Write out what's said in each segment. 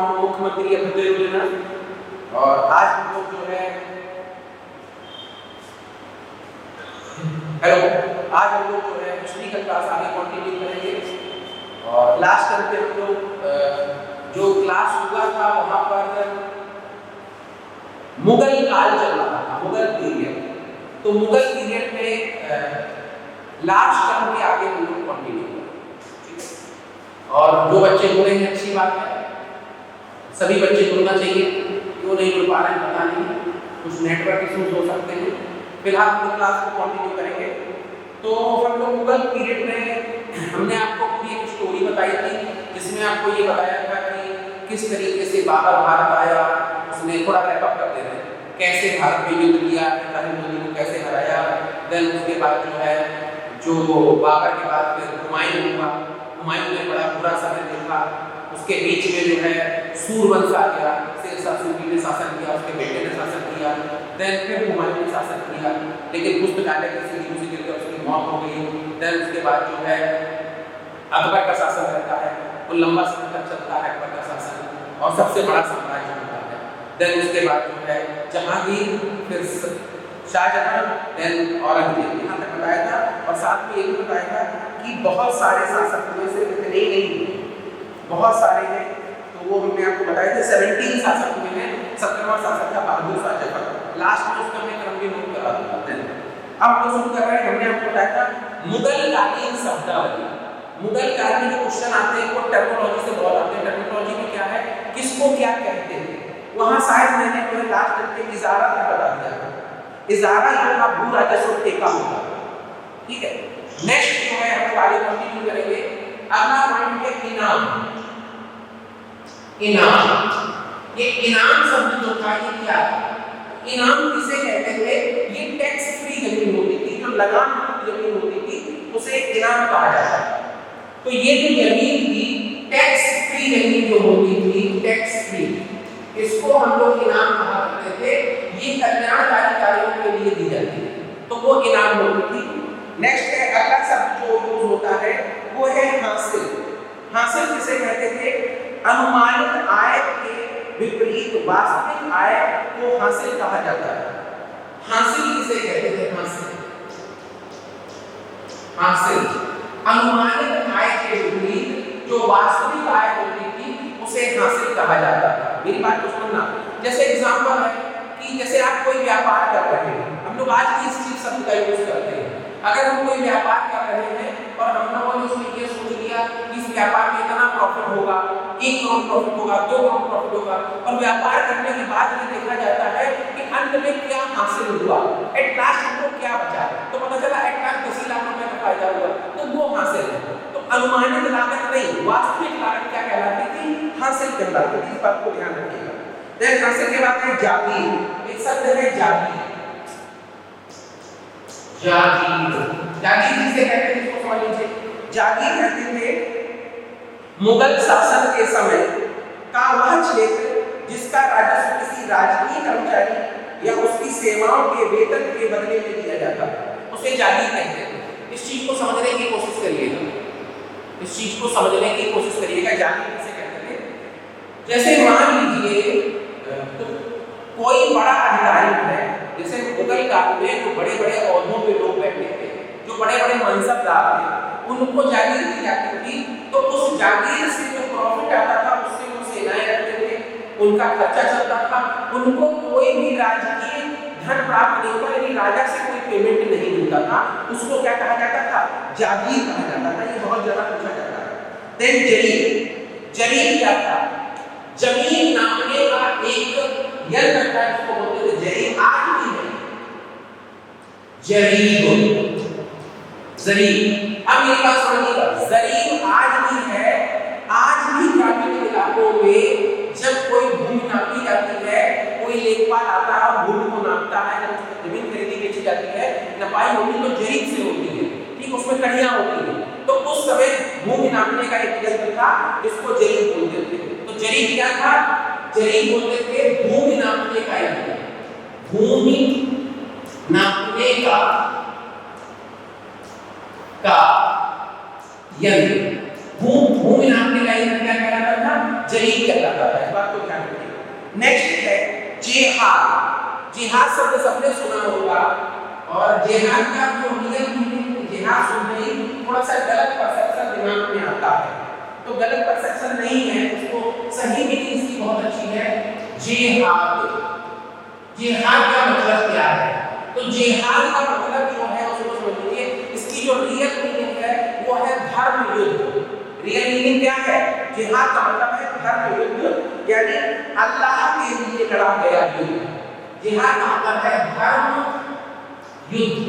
मुख्यमंत्री अभ्युदय योजना। और आज हम लोग जो है आज हम लोग जो है हिस्ट्री का क्लास आगे कंटिन्यू करेंगे। और लास्ट टाइम पे हम लोग जो क्लास हुआ था वहाँ पर मुगल काल चल रहा था, मुगल पीरियड। तो मुगल पीरियड में लास्ट टर्म के आगे हम लोग कंटिन्यू करेंगे। और जो बच्चे जुड़े हैं अच्छी बात है, सभी बच्चे जुड़ना चाहिए। क्यों नहीं जुड़ पा रहे हैं पता नहीं, कुछ नेटवर्क इश्यूज हो सकते हैं। फिलहाल हम लोग क्लास को कंटिन्यू करेंगे। तो हम लोग मुगल पीरियड में हमने आपको पूरी एक स्टोरी बताई थी, जिसमें आपको ये बताया था कि किस तरीके से बाबर भारत आया। उसने थोड़ा रैपअप कर दे रहे हैं, कैसे भारत में युद्ध किया, इब्राहिम को कैसे हराया। देन उसके बाद जो है जो बाबर के बाद फिर हुमायूं हुआ। हुमायूं ने बड़ा बुरा समय देखा। उसके बीच में जो है सूरवंश आ गया, शेरशाह सूरी ने शासन किया, उसके बेटे ने शासन किया। देन फिर हुमायूं ने शासन किया, लेकिन पुस्तकालय की सीढ़ी से गिरकर उसकी मौत हो गई। देन उसके बाद जो है अकबर का शासन रहता है, वो लंबा समय तक चलता है अकबर का शासन, और सबसे बड़ा साम्राज्य होता है। देन उसके बाद जो है जहांगीर, फिर शाहजहां, देन औरंगजेब, यहाँ तक बताया था। और साथ में ये भी बताया था कि बहुत सारे शासक हुए, सिर्फ इतने ही नहीं, बहुत सारे हैं। तो वो हमने आपको बताया था 17 शासक हुए हैं। 17वां शासक था बहादुर शाह जफर। लास्ट में उसका मैं क्रम भी नोट करा दूंगा। अब हम शुरू कर रहे हैं। हमने आपको बताया था मुगल कालीन शब्दावली। मुगल काल में जो क्वेश्चन आते हैं वो टर्मिनोलॉजी से बहुत आते हैं। टर्मिनोलॉजी में क्या है, किसको क्या कहते हैं, वहाँ शायद मैंने जो है लास्ट टाइम पे इजारा भी बता दिया था। इजारा जो था भू राजस्व टेका होगा। ठीक है, नेक्स्ट जो है हम आगे कंटिन्यू करेंगे। अगला पॉइंट है इनाम। इनाम, ये इनाम शब्द जो था ये क्या था, इनाम किसे कहते थे? ये टैक्स फ्री जमीन होती थी, जो लगान जमीन होती थी उसे इनाम कहा जाता था। तो ये जो जमीन थी टैक्स फ्री जमीन जो होती थी, टैक्स फ्री, इसको हम लोग इनाम कहा करते थे। ये कल्याणकारी कार्यों के लिए दी जाती थी, तो वो इनाम होती थी। नेक्स्ट है अगला शब्द जो यूज होता है वो है हासिल। हासिल किसे कहते थे? अनुमानित आय के विपरीत वास्तविक आय को हासिल कहा जाता है। हासिल किसे कहते थे? हासिल अनुमानित आय के विपरीत जो वास्तविक आय होती थी उसे हासिल कहा जाता था। मेरी बात को सुनना। जैसे एग्जांपल है कि जैसे आप कोई व्यापार कर रहे हैं, हम लोग आज भी इस चीज शब्द का यूज करते हैं। अगर हम कोई व्यापार कर रहे हैं और हम लोगों ने उसमें ये सोच लिया कि इस व्यापार में इतना प्रॉफिट होगा, 1 करोड़ प्रॉफिट होगा, 2 करोड़ प्रॉफिट होगा, और व्यापार करने के बाद ये देखा जाता है कि अंत में क्या हासिल हुआ, एट लास्ट हमको क्या बचा। तो पता चला एट लास्ट 10 लाख रुपए का फायदा हुआ, तो वो हासिल है। तो अनुमानित लागत नहीं, वास्तविक लागत क्या कहलाती थी? हासिल कहलाती थी। इस बात को ध्यान रखिएगा। देन हासिल के बाद है जागीर। एक शब्द है जागीर। जागीर, जागीर किसे कहते थे इसको समझ लीजिए। जागीर कहते थे मुगल शासन के समय का वह क्षेत्र जिसका राजस्व किसी राजकीय कर्मचारी या उसकी सेवाओं के वेतन के बदले में दिया जाता है, उसे जागीर कहते हैं। इस चीज को समझने की कोशिश करिएगा, इस चीज को समझने की कोशिश करिएगा। जागीर किसे कहते थे? जैसे मान लीजिए तो कोई बड़ा अधिकारी है, जैसे मुगल काल में जो बड़े बड़े ओहदों पे लोग बैठे थे, जो बड़े बड़े मनसबदार थे, उनको जागीर दी जाती थी। तो उस जागीर से जो प्रॉफिट आता था उससे वो सेनाएं रखते थे, उनका खर्चा चलता था। उनको कोई भी राजकीय धन प्राप्त नहीं होता, यानी राजा से कोई पेमेंट नहीं मिलता था। उसको क्या कहा जाता था? जागीर कहा जाता था। ये बहुत ज्यादा पूछा जाता है। देन जरीब। जरीब क्या था? जमीन नापने का एक यंत्र था, इसको बोलते थे जरीब। आज भी है जरीब, जरीब। अब मेरी बात समझिएगा, जरीब आज भी है। आज भी ग्रामीण इलाकों में जब कोई भूमि नापी जाती है, कोई लेखपाल आता है और भूमि को नापता है, जब जमीन खरीदी बेची जाती है, नपाई होती तो जरीब से होती है, ठीक, उसमें कड़ियां होती है। तो उस समय भूमि नापने का एक यंत्र था जिसको जरीब बोलते थे। तो जरीब क्या था? जरीब बोलते थे भूमि नापने का यंत्र। भूमि नापने का यंत्र। भूमि नापने का यंत्र क्या कहलाता था? जलील कहलाता था। इस बात को ध्यान रखिए। नेक्स्ट है जिहाद। जिहाद शब्द सबने सुना होगा और जिहाद का जो रियल मीनिंग जिहाद सुनते ही थोड़ा सा गलत परसेप्शन दिमाग में आता है, तो गलत परसेप्शन नहीं है, उसको सही मीनिंग इसकी बहुत अच्छी है जिहाद। जिहाद का मतलब क्या है? तो जिहाद का मतलब जो है उसको समझ लीजिए, इसकी जो रियल मीनिंग है वो है धर्म युद्ध। रियल मीनिंग क्या है? जिहाद का मतलब है धर्म युद्ध, यानी अल्लाह के लिए लड़ा गया युद्ध। जिहाद का मतलब है धर्म युद्ध,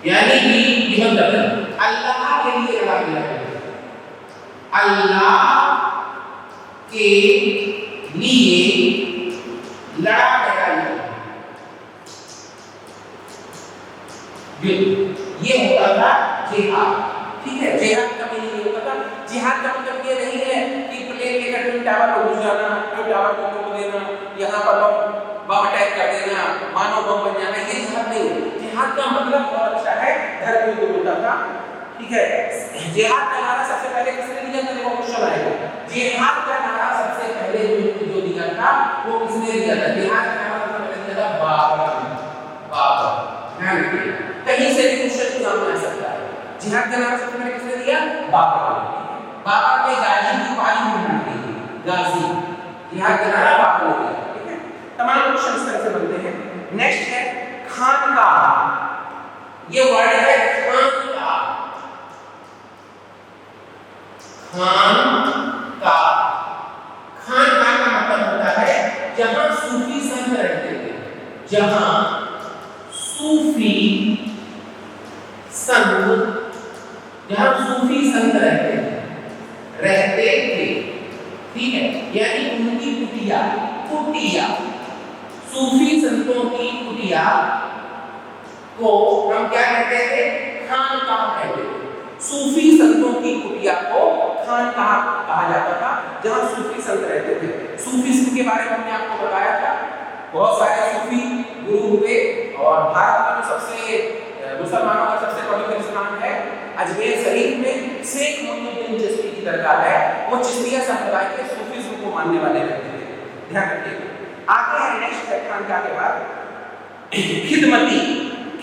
यानी कि ये मतलब अल्लाह के लिए लड़ा गया युद्ध, अल्लाह के लिए लड़ा गया युद्ध, ये होता था जिहाद। ठीक है, जिहाद का मीनिंग ये होता था। जिहाद का मतलब ये नहीं है कि प्लेन लेकर ट्विन टावर को घुस जाना, ट्विन टावर को तोड़ देना, यहाँ पर बम अटैक कर देना, मानव बम बन जाना, ये जिहाद नहीं है। जिहाद का मतलब बहुत अच्छा है, धर्म युद्ध होता था। ठीक है, जिहाद का नारा सबसे पहले किसने दिया था? देखो क्वेश्चन आएगा, जिहाद का नारा सबसे पहले जो दिया था वो किसने दिया था? जिहाद का नारा सबसे पहले दिया था बाबर। बाबर, ध्यान रखिए, कहीं से भी क्वेश्चन एग्जाम में आ सकता है। जिहाद का नारा सबसे पहले किसने दिया? बाबर। बाबर ने गाजी की उपाधि बना दी, गाजी। जिहाद का नारा बाबर ने दिया। ठीक है, तमाम क्वेश्चन इस तरह से बनते हैं। नेक्स्ट है खानकाह। ये वर्ड है खानकाह। खानकाह, खानकाह का मतलब होता है जहां सूफी संत रहते थे, जहां सूफी संत, जहां सूफी संत रहते थे। ठीक है, यानी उनकी कुटिया, कुटिया, सूफी संतों की कुटिया को हम क्या कहते थे? खानकाह कहते थे। सूफी संतों की कुटिया को खानकाह कहा जाता था, जहां सूफी संत रहते थे। सूफीज्म के बारे में हमने आपको बताया था, बहुत सारे सूफी गुरु हुए और भारत में जो सबसे मुसलमानों का सबसे पवित्र स्थान है अजमेर शरीफ में शेख मोइनुद्दीन चिश्ती की दरगाह है। वो चिश्तिया संप्रदाय के सूफीज्म को मानने वाले व्यक्ति थे, ध्यान रखिएगा। आगे है नेक्स्ट है खानकाह के बाद खिदमती।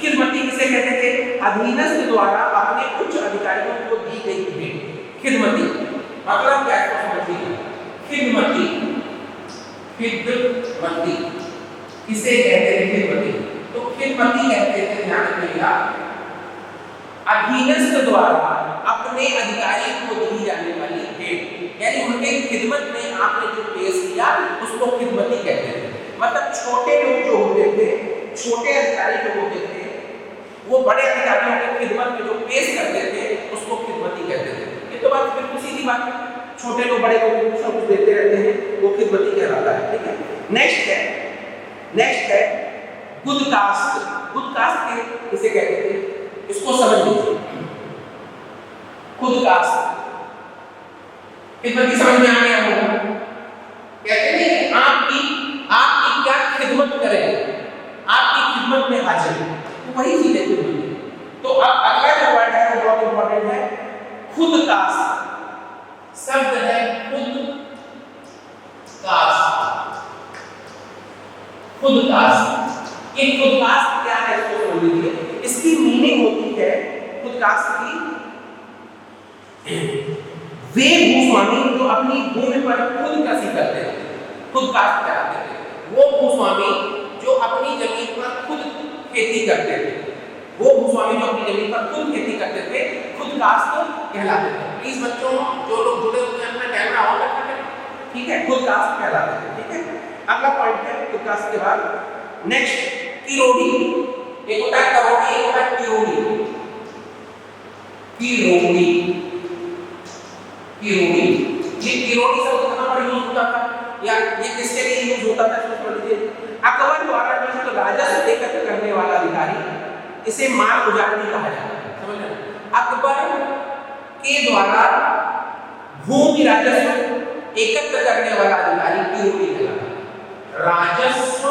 खिदमती किसे कहते थे? अधीनस्थ द्वारा अपने उच्च अधिकारियों को दी गई भेंट। खिदमती मतलब क्या है समझिए। खिदमती, खिदमती किसे कहते थे? खिदमती, तो खिदमती कहते थे, ध्यान रखिएगा, अधीनस्थ द्वारा अपने अधिकारी को दी जाने वाली भेंट, यानी उनके खिदमत में आपने जो पेश किया उसको खिदमती कहते थे। मतलब छोटे लोग जो होते थे, छोटे अधिकारी जो होते थे, वो बड़े अधिकारियों की खिदमत में जो पेश करते थे उसको खिदमती कहते थे। ये तो बात बिल्कुल सीधी बात है, छोटे लोग बड़े लोग कुछ ना कुछ देते रहते हैं, वो खिदमती कहलाता है। ठीक है, नेक्स्ट है गुदकास्ट। गुदकास्ट किसे कहते थे? इसको समझ लीजिए। गुदकास्ट खिदमती समझ में आ गया होगा। कहते हैं आपकी क्या खिदमत करें, आपकी खिदमत में हाजिर, तो वही चीज है खिदमत। तो अब अगला जो वर्ड है वो बहुत इंपॉर्टेंट है, खुदकास्ट। शब्द है खुदकास्ट। ये खुदकास्ट क्या है इसको समझ लीजिए। इसकी मीनिंग होती है खुदकास्ट की, वे भूस्वामी जो अपनी भूमि पर खुदकशी करते थे, खुदकास्ट कहलाते थे। वो भूस्वामी जो अपनी जमीन पर खुद खेती करते थे, वो भूस्वामी जो अपनी जमीन पर खुद खेती करते थे, खुदकास्ट कहलाते थे। प्लीज बच्चों, जो लोग जुड़े हुए हैं अपना कैमरा ऑन रखा करें, ठीक है? खुदकास्ट कहलाते थे। ठीक है, अगला पॉइंट है खुदकास्ट के बाद नेक्स्ट किरोड़ी। एक होता है करोड़ी, एक होता है किरोड़ी। किरोड़ी, किरोड़ी, ये किरोड़ी शब्द कहां पर यूज होता था या ये किसके लिए यूज होता था इसको समझ लीजिए। अकबर द्वारा जो राजस्व एकत्र करने वाला अधिकारी, इसे माल गुजारनी कहा जाता है, समझ रहे हैं? अकबर के द्वारा भूमि राजस्व एकत्र करने वाला अधिकारी किरोड़ी कहलाता है। राजस्व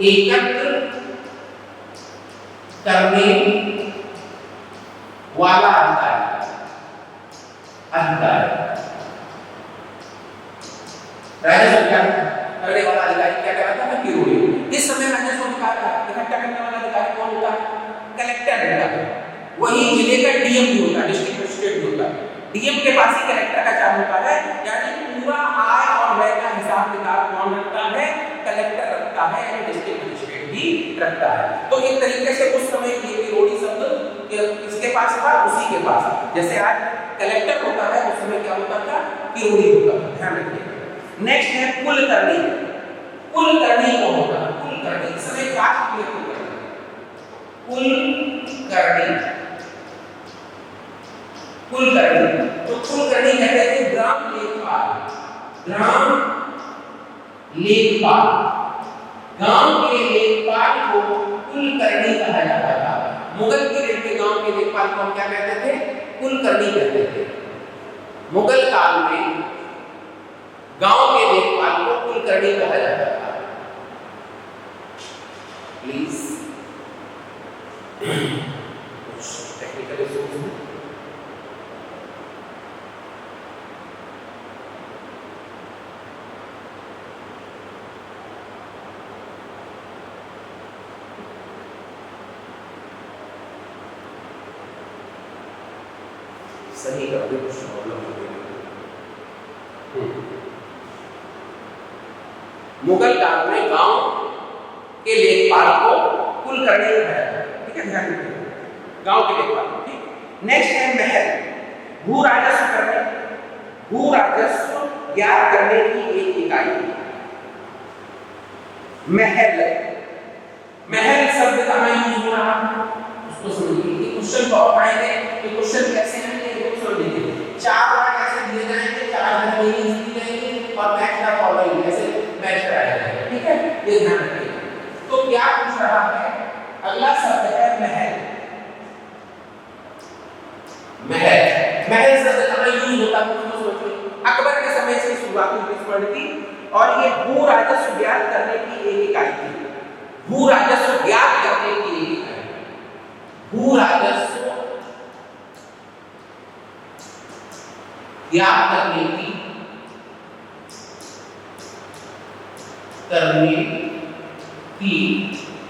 एकत्र करने वाला अधिकारी, राजस्व करने वाला अधिकारी क्या कहलाता है? किरोड़ी। इस समय राजस्व इकट्ठा करने वाला अधिकारी कौन होता है? कलेक्टर होता है। वही जिले का डीएम भी होता है, डिस्ट्रिक्ट मजिस्ट्रेट भी होता है। डीएम के पास ही कलेक्टर का चार्ज होता है, यानी पूरा आय और व्यय का हिसाब किताब कौन रखता है? कलेक्टर रखता है, यानी डिस्ट्रिक्ट मजिस्ट्रेट भी रखता है। तो एक तरीके से उस समय ये किरोड़ी शब्द किसके पास था? उसी के पास। जैसे आज कलेक्टर होता है, उस समय क्या होता था? किरोड़ी होता था। ध्यान रखिए। नेक्स्ट है कुलकर्णी। कुलकर्णी कौन होता है? कुलकर्णी इस समय क्या कुलकर्णी कुलकर्णी तो कुलकर्णी कहते थे ग्राम लेखपाल। ग्राम लेखपाल, गांव के लेखपाल को कुलकर्णी कहा जाता था। मुगल पीरियड के गांव के लेखपाल को क्या कहते थे? कुलकर्णी कहते थे। मुगल काल में गांव के लेखपाल को कुलकर्णी कहा जाता था। प्लीज टेक्निकल इश्यूज में सही कर दे कुछ प्रॉब्लम हो गई। मुगल काल में गांव के लेखपाल को कुलकर्णी कहा जाता है। ठीक है, ध्यान रखिए, गांव के लेखपाल। ठीक। नेक्स्ट है महल। भू राजस्व करने, भू राजस्व ज्ञात करने की एक इकाई। महल, महल शब्द का मैं यूज हो रहा हूं, उसको समझिए। क्वेश्चन को आएंगे, ये क्वेश्चन कैसे हैं ये समझ लीजिए। चार वर्ड ऐसे दिए जाएंगे, चार मीनिंग्स दी जाएंगी और मैच द फॉलोइंग ऐसे मैच कराया जाएगा। ठीक है, ये ध्यान रखिए। तो क्या पूछ रहा है? अगला शब्द है महल। महल, महल शब्द का यूज होता है, उसको सोचिए। अकबर के समय से शुरुआत हुई इस वर्ड की, और ये भू राजस्व ज्ञात करने की एक इकाई थी। भू राजस्व ज्ञात करने की एक इकाई, भू राजस्व ज्ञात करने की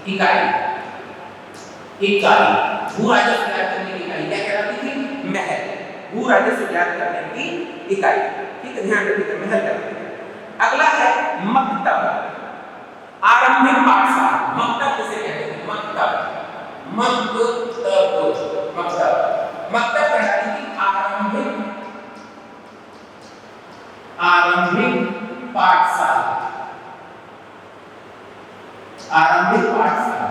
इकाई। भू राजस्व ज्ञात करने की इकाई क्या कहलाती थी? महल। भू राजस्व ज्ञात करने की इकाई। ठीक है, ध्यान रखिए, महल करते हैं। अगला है मकतब, आरंभिक पाठशाला। मकतब किसे कहते हैं? मकतब, मकतब कहलाती थी आरंभिक पाठशाला। आरंभिक पाठशाला,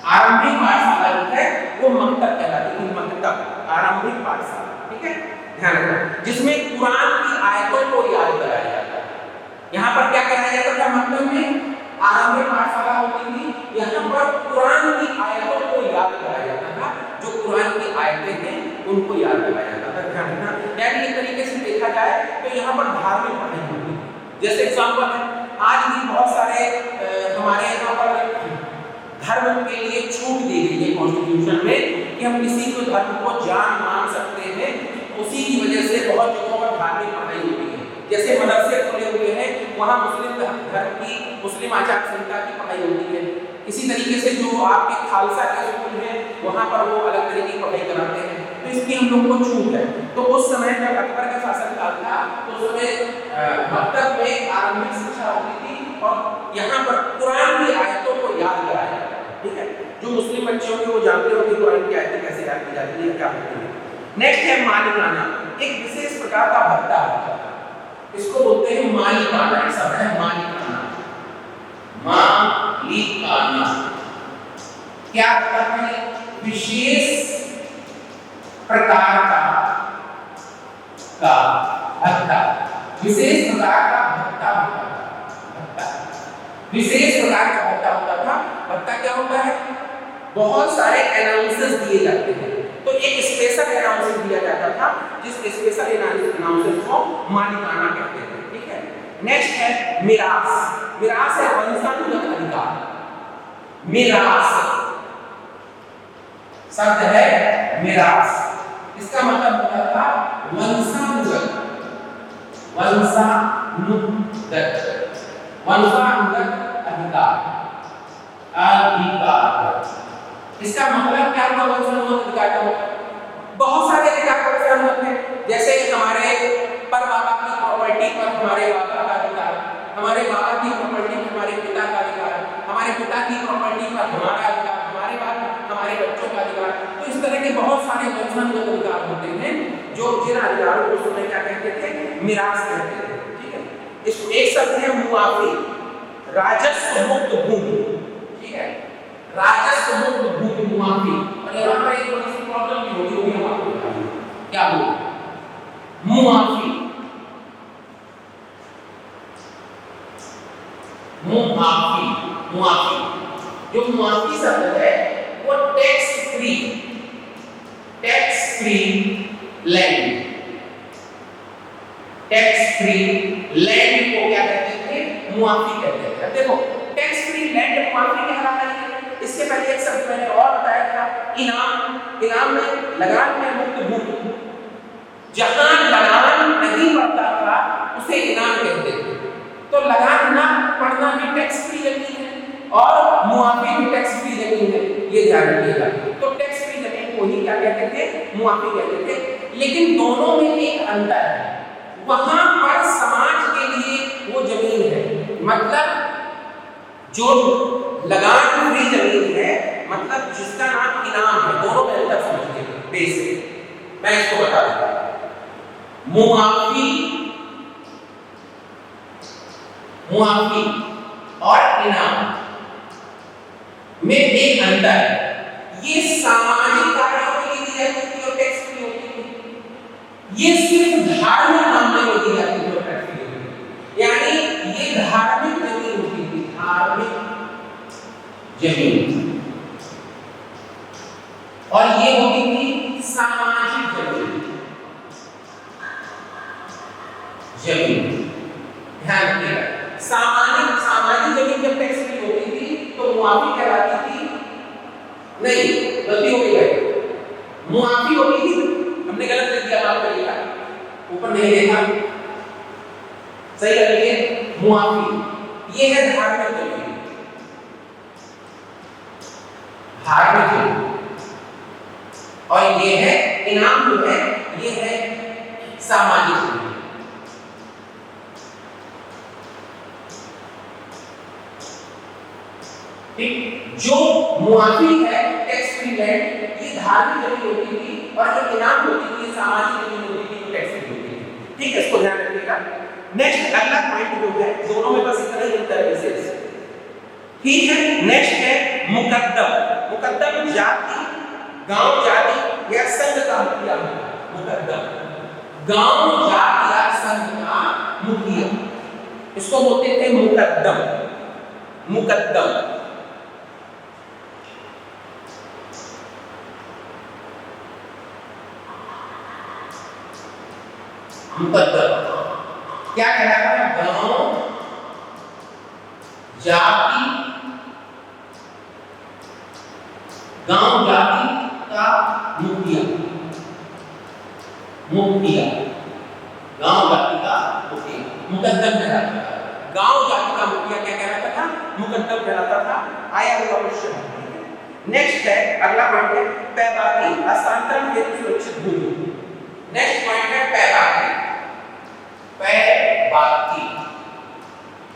आरंभिक पाठशाला जो है वो मकतब कहलाती थी। मकतब, आरंभिक पाठशाला। ठीक है, ध्यान रखना, जिसमें कुरान की आयतों को याद कराया जाता है। यहाँ पर क्या कराया जाता था? मकतब में आरंभिक पाठशाला होती थी, यहाँ पर कुरान की आयतों को याद कराया जाता था। जो कुरान की आयतें हैं उनको याद कराया जाता था। ध्यान रखना, यानी एक तरीके से देखा जाए तो यहाँ पर धार्मिक पढ़ाई होती है। जैसे एग्जाम्पल है, आज भी बहुत सारे हमारे यहाँ पर धर्म के लिए छूट दी गई है कॉन्स्टिट्यूशन में कि हम किसी को धर्म को जान मान सकते हैं। उसी की वजह से बहुत जगहों पर धार्मिक पढ़ाई होती है। जैसे मदरसे खुले हुए हैं, वहाँ मुस्लिम धर्म की, मुस्लिम आचार संहिता की पढ़ाई होती है। इसी तरीके से जो आपके खालसा के स्कूल हैं, वहाँ पर वो अलग तरीके की पढ़ाई कराते हैं। तो इसकी हम लोग को छूट है। तो उस समय जब अकबर का शासनकाल था, तो उस समय मकतब में आरंभिक शिक्षा होती थी और यहाँ पर कुरान की आयतों को याद कराया जाता है। ठीक है, जो मुस्लिम बच्चे होंगे वो जानते होंगे कुरान की आयतें कैसे याद की जाती है, क्या होती है। नेक्स्ट है मालिकाना। एक विशेष प्रकार का भत्ता होता है, इसको बोलते हैं मालिकाना। एक शब्द है मालिकाना। मालिकाना क्या होता है? विशेष प्रकार का भत्ता, विशेष प्रकार का भत्ता होता है। विशेष प्रकार का भत्ता होता था। भत्ता क्या होता है? बहुत सारे अनाउंसेस दिए जाते हैं, तो एक स्पेशल अनाउंस दिया जाता था, जिस स्पेशल अनाउंसेस को मालिकाना कहते हैं। ठीक है, नेक्स्ट है मिरास। मिरास है वंशानुगत अधिकार। मिरास शब्द है मिरास, इसका मतलब होता था वंशानुगत वंशानुगत, वंशानुगत अधिकार, अधिकार। इसका मतलब क्या हुआ वंशानुगत अधिकार का मतलब? बहुत सारे अधिकार वंशानुगत है, जैसे हमारे पर बाबा की प्रॉपर्टी पर हमारे बाबा का अधिकार, हमारे बाबा की प्रॉपर्टी पर हमारे पिता का अधिकार, हमारे पिता की प्रॉपर्टी पर हमारा अधिकार, हमारे बाद हमारे बच्चों का अधिकार। तो इस तरह के बहुत सारे वंशानुगत अधिकार होते हैं जो जिन अधिकारों को उस समय क्या कहते थे? मिरास कहते थे। ठीक है, इस एक शब्द है मुआफी, राजस्व मुक्त भूमि। ठीक है, राजस्व मुक्त भूमि मुआफी। और यहाँ पर एक बड़ी सी प्रॉब्लम भी होगी, वो भी हम आपको बताएंगे क्या होगा। मुआफी, मुआफी, मुआफी, जो मुआफी शब्द है वो tax free, tax free land, tax free land को क्या कहते थे? मुआफी कहते थे। अब देखो टैक्स फ्री लैंड मुआफी कह रहा है। इसके पहले एक शब्द मैंने और बताया था, इनाम। इनाम में लगान में मुक्त भूमि, जहां लगान नहीं पड़ता था उसे इनाम कहते थे। तो लगान ना पड़ना भी टैक्स फ्री जमीन है और मुआफी भी टैक्स फ्री जमीन है, ये ध्यान रखिएगा। तो टैक्स फ्री जमीन को ही क्या कहते थे? मुआफी कहते थे। लेकिन दोनों में एक अंतर है, वहां पर समाज के लिए वो जमीन है, मतलब जो लगान फ्री जमीन है, मतलब जिसका नाम इनाम है। दोनों में अंतर समझिए बेसिक, मैं इसको बता दूंगा। मुआफी, मुआफी और इनाम में एक अंतर है। ये सामाजिक कार्यों के लिए दी जाती थी और टैक्स फ्री होती थी। ये सिर्फ धार्मिक मामले में दी जाती थी और टैक्स फ्री होती थी। यानी ये धार्मिक जमीन होती थी, धार्मिक जमीन, और ये होती थी सामाजिक जमीन, जमीन। ध्यान रखिएगा, सामाजिक जमीन जब टैक्स फ्री होती थी तो मुआफी कहलाती थी, नहीं गलती हो गई है, मुआफी होती थी, हमने गलत लिख दिया, माफ करिएगा, ऊपर नहीं देखा, सही करिए। मुआफी ये है धार्मिक जमीन, धार्मिक जमीन, और ये है इनाम जो है ये है सामाजिक जमीन। ठीक, जो मुआफी है टैक्स फ्री लैंड, ये धार्मिक जमीन होती थी, और जो इनाम होती थी ये सामाजिक जमीन होती थी, जो टैक्स फ्री होती थी। ठीक है, इसको ध्यान रखिएगा। नेक्स्ट अगला पॉइंट जो है, दोनों में बस इतना ही अंतर है विशेष। ठीक है, नेक्स्ट है मुकद्दम। मुकद्दम जाति, गांव जाति या संघ का मुखिया होता है। मुकद्दम गांव जाति या संघ का मुखिया, इसको बोलते थे मुकद्दम। मुकद्दम मुकद्दम क्या कहलाता है? गांव जाति, गांव जाति का मुखिया, मुखिया, गांव जाति का मुखिया मुकद्दम कहलाता था। गांव जाति का मुखिया क्या कहलाता था? मुकद्दम कहलाता था। आया हुआ क्वेश्चन। नेक्स्ट है अगला पॉइंट है पैबाकी, हस्तांतरण हेतु सुरक्षित भूमि। नेक्स्ट पॉइंट है पैबाकी। पैबाकी,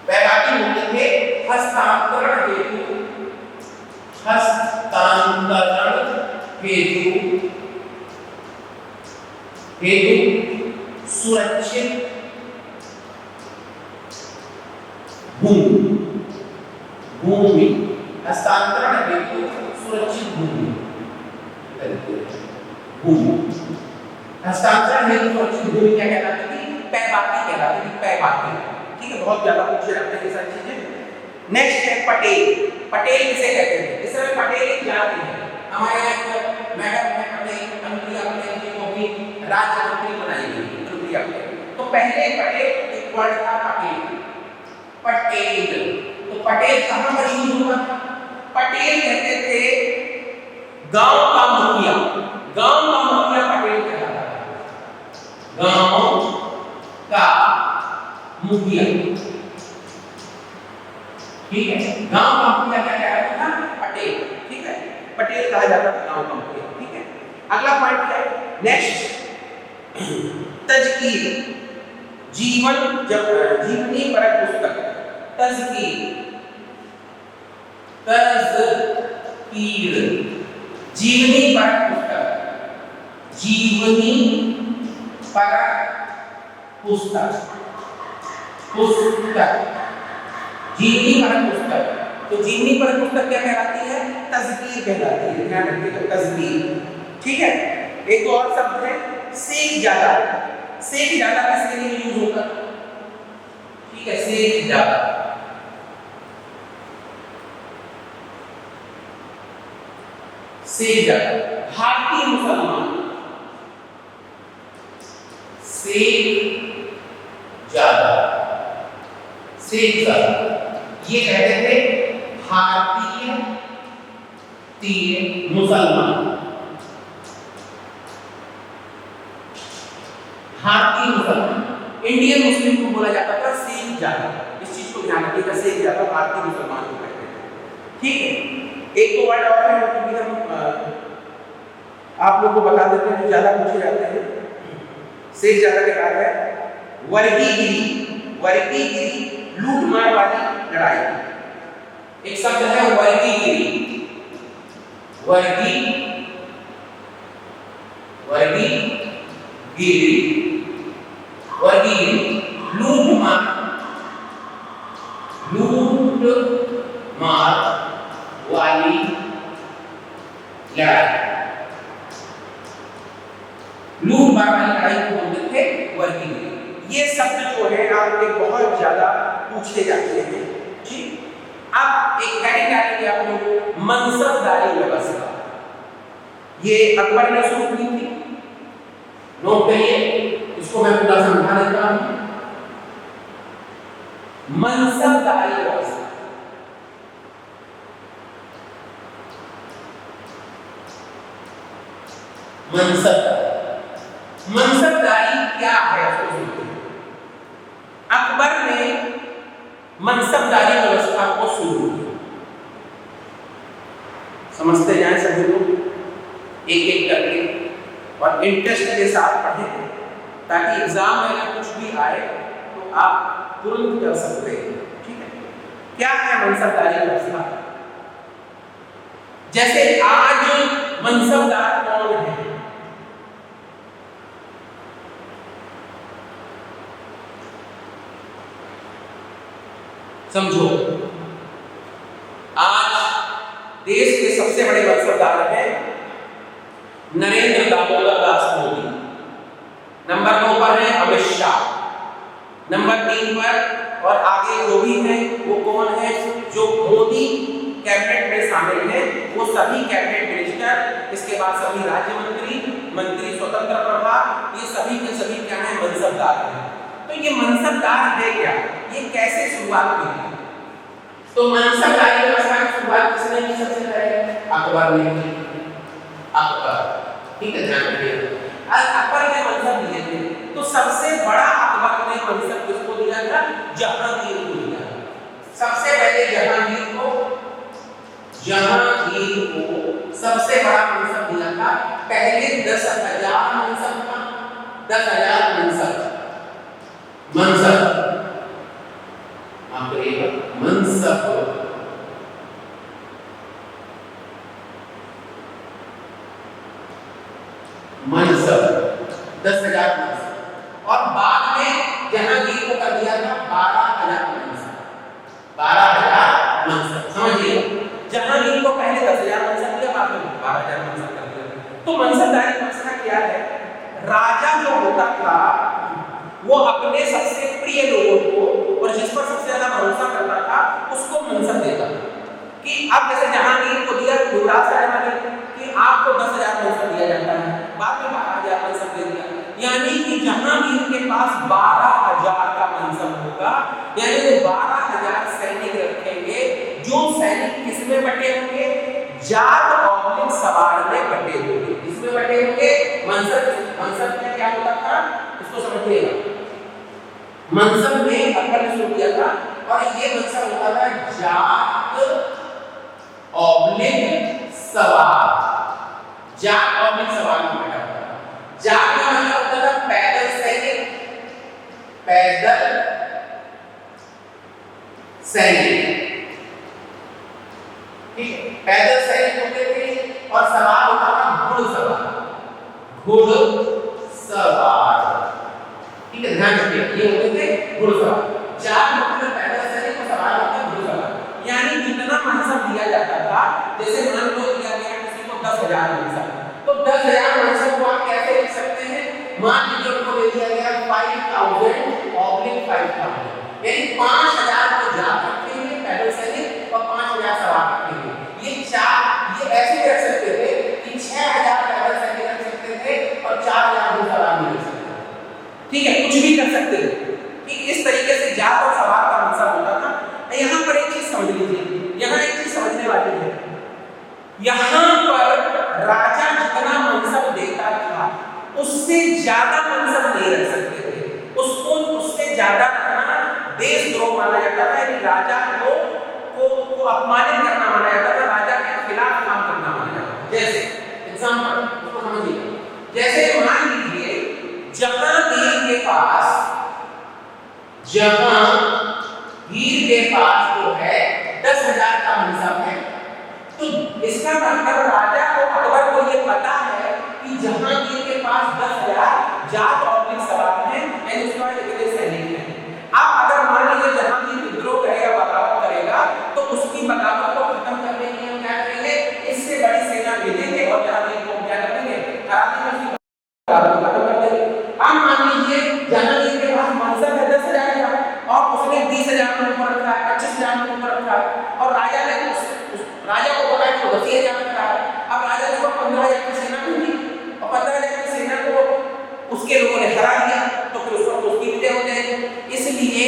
पैबाकी होते थे हस्तांतरण हेतु, हस्तांतरण हेतु, हेतु सुरक्षित भूमि, भूमि, हस्तांतरण हेतु सुरक्षित भूमि, भूमि, हस्तांतरण हेतु सुरक्षित भूमि क्या कहलाती थी? पैबाकी कहलाती थी, पैबाकी। ठीक है, बहुत ज्यादा पूछे जाते हैं ये सारी चीजें। नेक्स्ट है पटेल। पटेल किसे कहते हैं? इस समय पटेल एक जाति है। हमारे यहाँ मैडम है पटेल, अनुप्रिया पटेल जी को भी राज्य मंत्री बनाई गई, अनुप्रिया पटेल। तो पहले पटेल एक वर्ड था पटेल, पटेल। तो पटेल कहाँ पर यूज हुआ? पटेल कहते थे गांव का मुखिया, गांव का मुखिया पटेल कहलाता है, गांव का मुखिया। ठीक है, गांव कंपनी क्या कहलाता था? पटेल। ठीक है, पटेल कहा जाता था गांव कंपनी। ठीक है, अगला पॉइंट है नेक्स्ट, तजकीर, जीवनी परक पुस्तक। तजकीर, जीवनी परक पुस्तक, जीवनी परक पुस्तक, जीवनी परक पुस्तक। तो जीवनी परक पुस्तक क्या कहलाती है? तज़कीर कहलाती है। ध्यान रखिएगा, तज़कीर। ठीक है, एक और शब्द है सेख जादा। सेख जादा किसके लिए यूज होता है? ठीक है, सेख जादा। सेख जादा, भारतीय मुसलमान। सेख जादा, सेख जादा, ये कहते थे भारतीय मुसलमान। भारतीय मुसलमान, इंडियन मुस्लिम को बोला जाता था सेख जादा। इस चीज को ध्यान रखिएगा, सेख जादा भारतीय मुसलमान को कहते थे। ठीक है, एक तो वर्ड और है जो कि हम आप लोगों को बता देते हैं, जो ज्यादा पूछे जाते हैं। सेख जादा के बाद है वर्गीगिरी। वर्गीगिरी, लूट मार वाली लड़ाई। एक शब्द है वर्गीगिरी। वर्गीगिरी, लूट मार वाली लड़ाई। लूट मार वाली लड़ाई को बोलते थे वर्गीगिरी। ये शब्द जो है आपके बहुत ज्यादा पूछे जाते हैं। ठीक, अब एक हेडिंग डालेंगे आप लोग, मनसबदारी व्यवस्था। ये अकबर ने शुरू की थी। नोट करिए, इसको मैं पूरा समझा देता हूं। मनसबदारी व्यवस्था, मनसबदारी क्या है? अकबर ने मनसबदारी व्यवस्था को शुरू किया। समझते जाएं सभी लोग, एक एक करके, और इंटरेस्ट के साथ पढ़ें, ताकि एग्जाम में अगर कुछ भी आए तो आप तुरंत कर सकते हैं। ठीक है, क्या है मनसबदारी व्यवस्था? जैसे आज मनसबदार कौन है? समझो, आज देश के सबसे बड़े मनसबदार हैं नरेंद्र दामोदर दास मोदी। नंबर 2 पर है अमित शाह। नंबर 3 पर और आगे जो भी है वो कौन है? जो मोदी कैबिनेट में शामिल है वो सभी कैबिनेट मिनिस्टर, इसके बाद सभी राज्य मंत्री स्वतंत्र प्रभार, ये सभी के सभी क्या है? मनसबदार हैं। तो ये मनसबदार है क्या? ये कैसे शुरुआत हुई? तो मनसबदारी व्यवस्था की शुरुआत किसने की? सबसे पहले अकबर ने की। अकबर, ठीक है, ध्यान रखिएगा। अकबर ने मनसब दिए थे, तो सबसे बड़ा अकबर ने मनसब किसको दिया था? जहांगीर को दिया। सबसे पहले जहांगीर को सबसे बड़ा मनसब दिया था। पहले 10,000 मनसब था, 10,000 मनसब मनसब 10,000 मनसब, और बाद में जहांगीर को कर दिया था 12,000 मनसब। 12,000 मनसब, समझिए, जहांगीर को पहले 10,000 मनसब दिया, बाद में 12,000 मनसब कर दिया। तो मनसबदारी व्यवस्था क्या है? राजा जो होता था वो अपने सबसे प्रिय लोगों को और जिस पर सबसे ज्यादा भरोसा करता था उसको मनसब देता था। कि अब जैसे जहांगीर को दिया युवराज साहब ने कि आपको 10,000 मनसब दिया जाता है, बाद में 12,000 मनसब दे दिया। यानी कि जहांगीर के पास 12,000 का मनसब होगा, यानी वो 12,000 सैनिक रखेंगे। जो सैनिक किसमें बटे होंगे? जाट और सवार में बटे होंगे। इसमें बटे होंगे। मनसब में क्या होता था? इसको समझिएगा। मनसब में अकबर ने शुरू किया था और ये मनसब होता था जाट ऑब्लिक सवार। जाट ऑब्लिक सवार में बैठा होता था। जाट का मतलब होता था पैदल सैनिक, पैदल सैनिक, ठीक है, पैदल सैनिक होते थे। और सवार होता था घुड़सवार, घुड़सवार, ठीक है, ध्यान रखिए, ये होते थे घुड़सवार। जाट मतलब पैदल सैनिक और सवार मतलब घुड़सवार। यानी जितना मनसब दिया जाता था, जैसे मान लो दिया गया किसी को 10,000 मनसब, तो 10,000 मनसब को आप कैसे लिख सकते हैं? मान लीजिए उनको दे दिया गया 5,000 ऑब्लिक 5,000, यानी 5,000 को जाट रखेंगे पैदल सैनिक और 5,000 सवार रखेंगे। ये ऐसे भी रख सकते थे कि 6,000 पैदल सैनिक रख सकते थे और 4,000 घुड़सवार भी रख सकते थे, ठीक है, कुछ भी कर सकते थे। ठीक, इस तरीके से जाट और सवार का मनसब होता था। यहाँ पर एक चीज समझ लीजिए, यहाँ एक चीज समझने वाली है, यहाँ पर राजा जितना मनसब देता था उससे ज्यादा मनसब नहीं रख सकते थे। उसको उससे ज्यादा रखना देशद्रोह माना जाता था, यानी राजा को अपमानित करना माना जाता था, राजा के खिलाफ काम करना माना जाता था। जैसे एग्जांपल उसको समझिए, जैसे मान लीजिए जहांगीर के पास जो है 10,000 का मनसब है, तो इसका मतलब राजा को, अकबर को ये पता है कि जहांगीर के पास 10,000 जाट ऑब्लिक सवार हैं, यानी उसके पास इतने सैनिक हैं। अब अगर मान लीजिए जहांगीर विद्रोह करेगा, बगावत करेगा, तो उसकी बगावत को खत्म करने के लिए हम क्या करेंगे? इससे बड़ी सेना भेजेंगे और जहांगीर को क्या करेंगे? हरा देंगे, उसकी बगावत खत्म कर देंगे। अब मान लीजिए जहांगीर के पास मनसब है 10,000 का और उसने 20,000 में ऊपर रखा है, 25,000 में ऊपर रखा है, और राजा ने राजा को बोला कि 20,000 रखा है। अब राजा ने 15,000 की सेना भेजी और 15,000 की सेना को उसके लोगों ने हरा दिया, तो फिर उस पर उसकी विजय हो जाएगी। इसलिए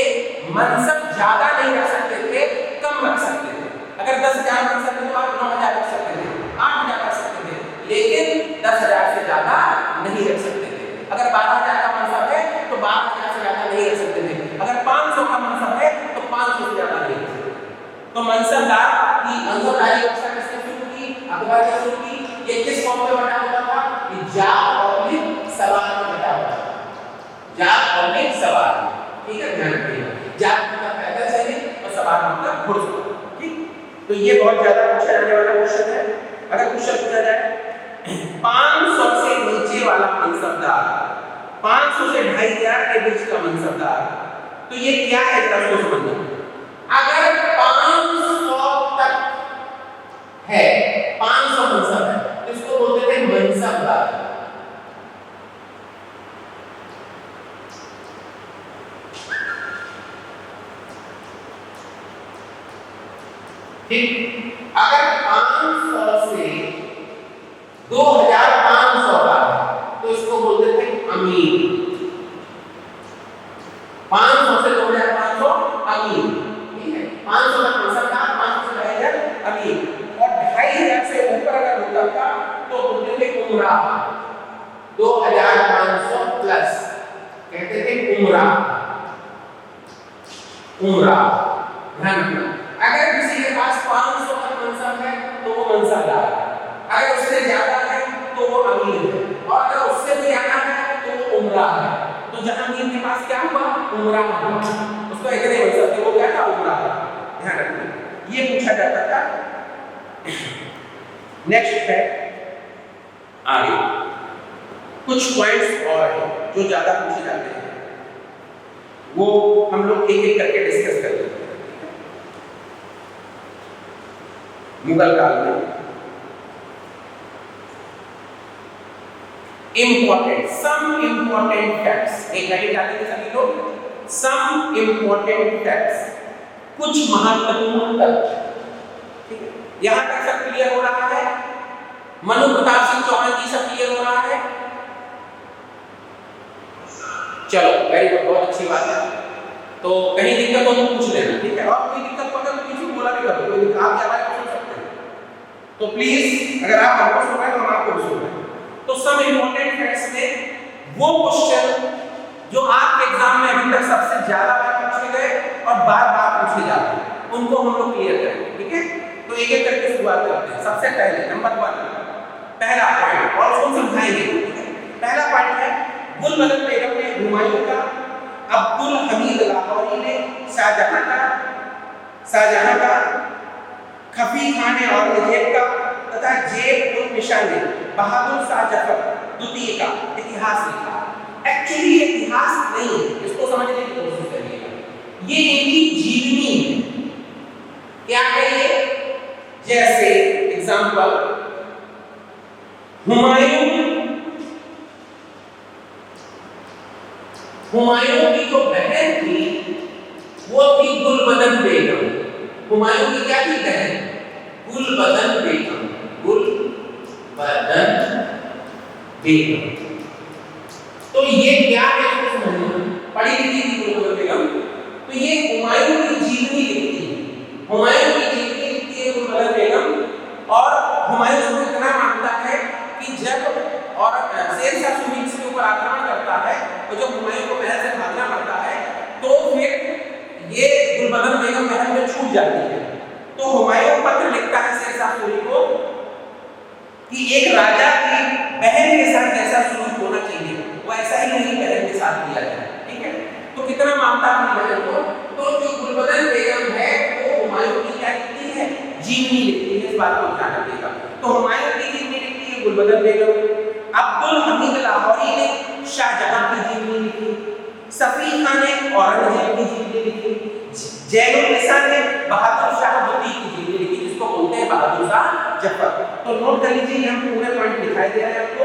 मनसब ज्यादा नहीं रख सकते थे, कम रख सकते थे। अगर 10,000 मनसब थे तो आप 9,000 रख सकते थे, 8,000 रख सकते थे, लेकिन 10,000 से ज्यादा नहीं रख सकते थे। अगर 12,000 का मनसब है तो 12,000 से ज्यादा नहीं रख सकते थे। अगर 500 का मनसब है तो 500 से ज्यादा नहीं रख सकते। तो मनसबदार की मनसबदारी व्यवस्था किसने शुरू की? अकबर ने शुरू की। ये किस फॉर्म में बटा होता था? कि जाट ऑब्लिक सवार में बटा होता था, जाट ऑब्लिक सवार, ठीक है, ध्यान रखिएगा। जाट मतलब पैदल सैनिक और सवार मतलब घुड़सवार, ठीक। तो ये बहुत ज्यादा पूछा जाने वाला क्वेश्चन है। अगर क्वेश्चन पूछा जाए 500 से नीचे वाला मनसबदार, 500 से 2,500 के बीच का मनसबदार, तो ये क्या है जरा उसको समझना। अगर 500 तक है, 500 मनसब है, तो इसको बोलते थे मनसबदार। ठीक, अगर 500 से 2,500 का तो इसको बोलते थे अमीर। 500 से 2,500 अमीर, ठीक है, 500 का मनसबदार, 500 से 2,500 अमीर, और 2,500 से ऊपर अगर होता था तो बोलते थे उमरा। 2,500 प्लस कहते थे उमरा, उमरा, ध्यान रखना। अगर किसी के पास 500 का मनसब है तो वो मनसबदार, अगर उससे ज्यादा है तो वो अमीर है, और अगर उससे भी ज्यादा है तो वो उमरा है। तो जहांगीर के पास क्या हुआ? उमरा हुआ, उसको इतने मनसब थे, वो क्या था? उमरा। ध्यान रखना, ये पूछा जाता था। नेक्स्ट है आगे कुछ पॉइंट्स और हैं जो ज्यादा पूछे जाते हैं, वो हम लोग एक एक करके डिस्कस कर लेते हैं। मुगल काल में इंपॉर्टेंट, सम इंपॉर्टेंट फैक्ट्स, एक हेडिंग डालेंगे सभी लोग, सम इंपॉर्टेंट फैक्ट्स, कुछ महत्वपूर्ण तथ्य, ठीक है, यहां तक सब क्लियर हो रहा है? मनु प्रताप सिंह चौहान जी सब क्लियर हो रहा है? चलो वेरी गुड, बहुत अच्छी बात है। तो कहीं दिक्कत हो तो पूछ लेना, ठीक है, और कोई दिक्कत हो तो किसी बोला भी कर दो, कोई आप ज्यादा पूछ सकते हैं तो प्लीज, अगर आप हमको सुन रहे हैं तो हम आपको भी सुन रहे हैं। तो सम इंपॉर्टेंट फैक्ट्स में वो क्वेश्चन जो आपके एग्जाम में अभी तक सबसे ज्यादा बार पूछे गए और बार-बार पूछे जाते हैं, उनको हम लोग क्लियर करेंगे, ठीक है। तो एक एक करके शुरुआत करते हैं। सबसे पहले नंबर 1 पहला पॉइंट और उसको समझाएंगे, ठीक है। पहला पॉइंट है गुलबदन बेगम ने हुमायूं का, अब्दुल हमीद लाहौरी ने शाहजहां का, खफी खान ने औरंगजेब का तथा जेब उल निशा ने बहादुर शाह जफर द्वितीय का इतिहास लिखा। एक्चुअली ये इतिहास नहीं है, इसको समझने की कोशिश करिएगा। ये इनकी जीवनी है। क्या है ये? जैसे एग्जांपल हुमायूं की जो बहन थी वो थी गुलबदन बेगम। हुमायूं की क्या थी बहन? गुलबदन बेगम। तो ये क्या है इसको समझना। पढ़ी लिखी थी गुलबदन बेगम, तो ये हुमायूं की जीवनी लिखती है। हुमायूं की जीवनी लिखती है गुलबदन बेगम। और हुमायूं को इतना मानता है कि जब और शेर शाह सूरी इसके ऊपर आक्रमण करता है और जब हुमायूं को महल से भागना पड़ता है तो फिर ये गुलबदन बेगम महल में छूट जाती है। तो हुमायूं पत्र लिखता है शेर शाह सूरी को कि एक राजा की बहन के साथ जैसा सलूक होना चाहिए वो ऐसा ही मेरी बहन के साथ किया जाए, ठीक है। तो कितना मानता है बहन को। तो जो गुलबदन बेगम है वो हुमायूं की क्या लिखती है? जीवनी लिखती है। इस बात को ध्यान रखिएगा। तो हुमायूं की जीवनी लिखती है गुलबदन बेगम। अब्दुल हमीद लाहौरी ने शाहजहां की जीवनी लिखी। सफी खान ने औरंगजेब की जीवनी लिखी। जैनुल निसा ने बहादुर शाह द्वितीय की जीवनी लिखी, जिसको बोलते हैं बहादुर शाह जफर। तो नोट कर लीजिए, यहाँ पूरे पॉइंट दिखाई दे रहे हैं आपको।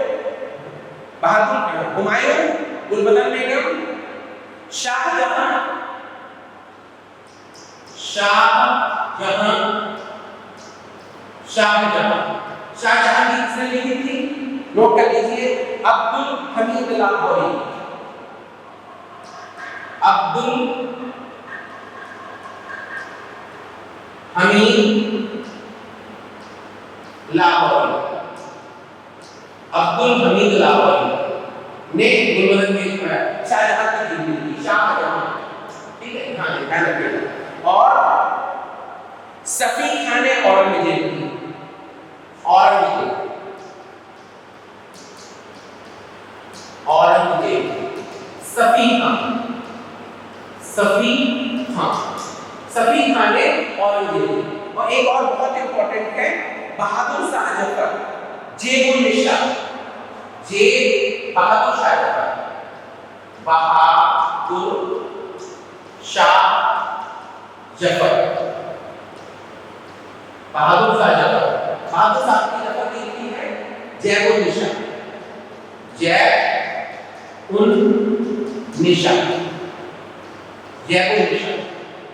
बहादुर हुमायूं, गुलबदन बेगम, शाहजहां की किसने लिखी थी? नोट कर लीजिए, अब्दुल हमीद लाहौरी। अब्दुल हमीद लाहौरी ने गुलबदन बेगम शाहजहां की जीवनी लिखी। शाहजहां, ठीक है, हाँ ध्यान रखिएगा। और सफी खान ने औरंगजेब की। सफी खान ने औरंगजेब। और एक और बहुत इंपॉर्टेंट है बहादुर शाह जफर, जेबुल निशा, बहादुर शाह जफर, बहादुर शाह जफर की जफर की लिखी है जैबुल निशा।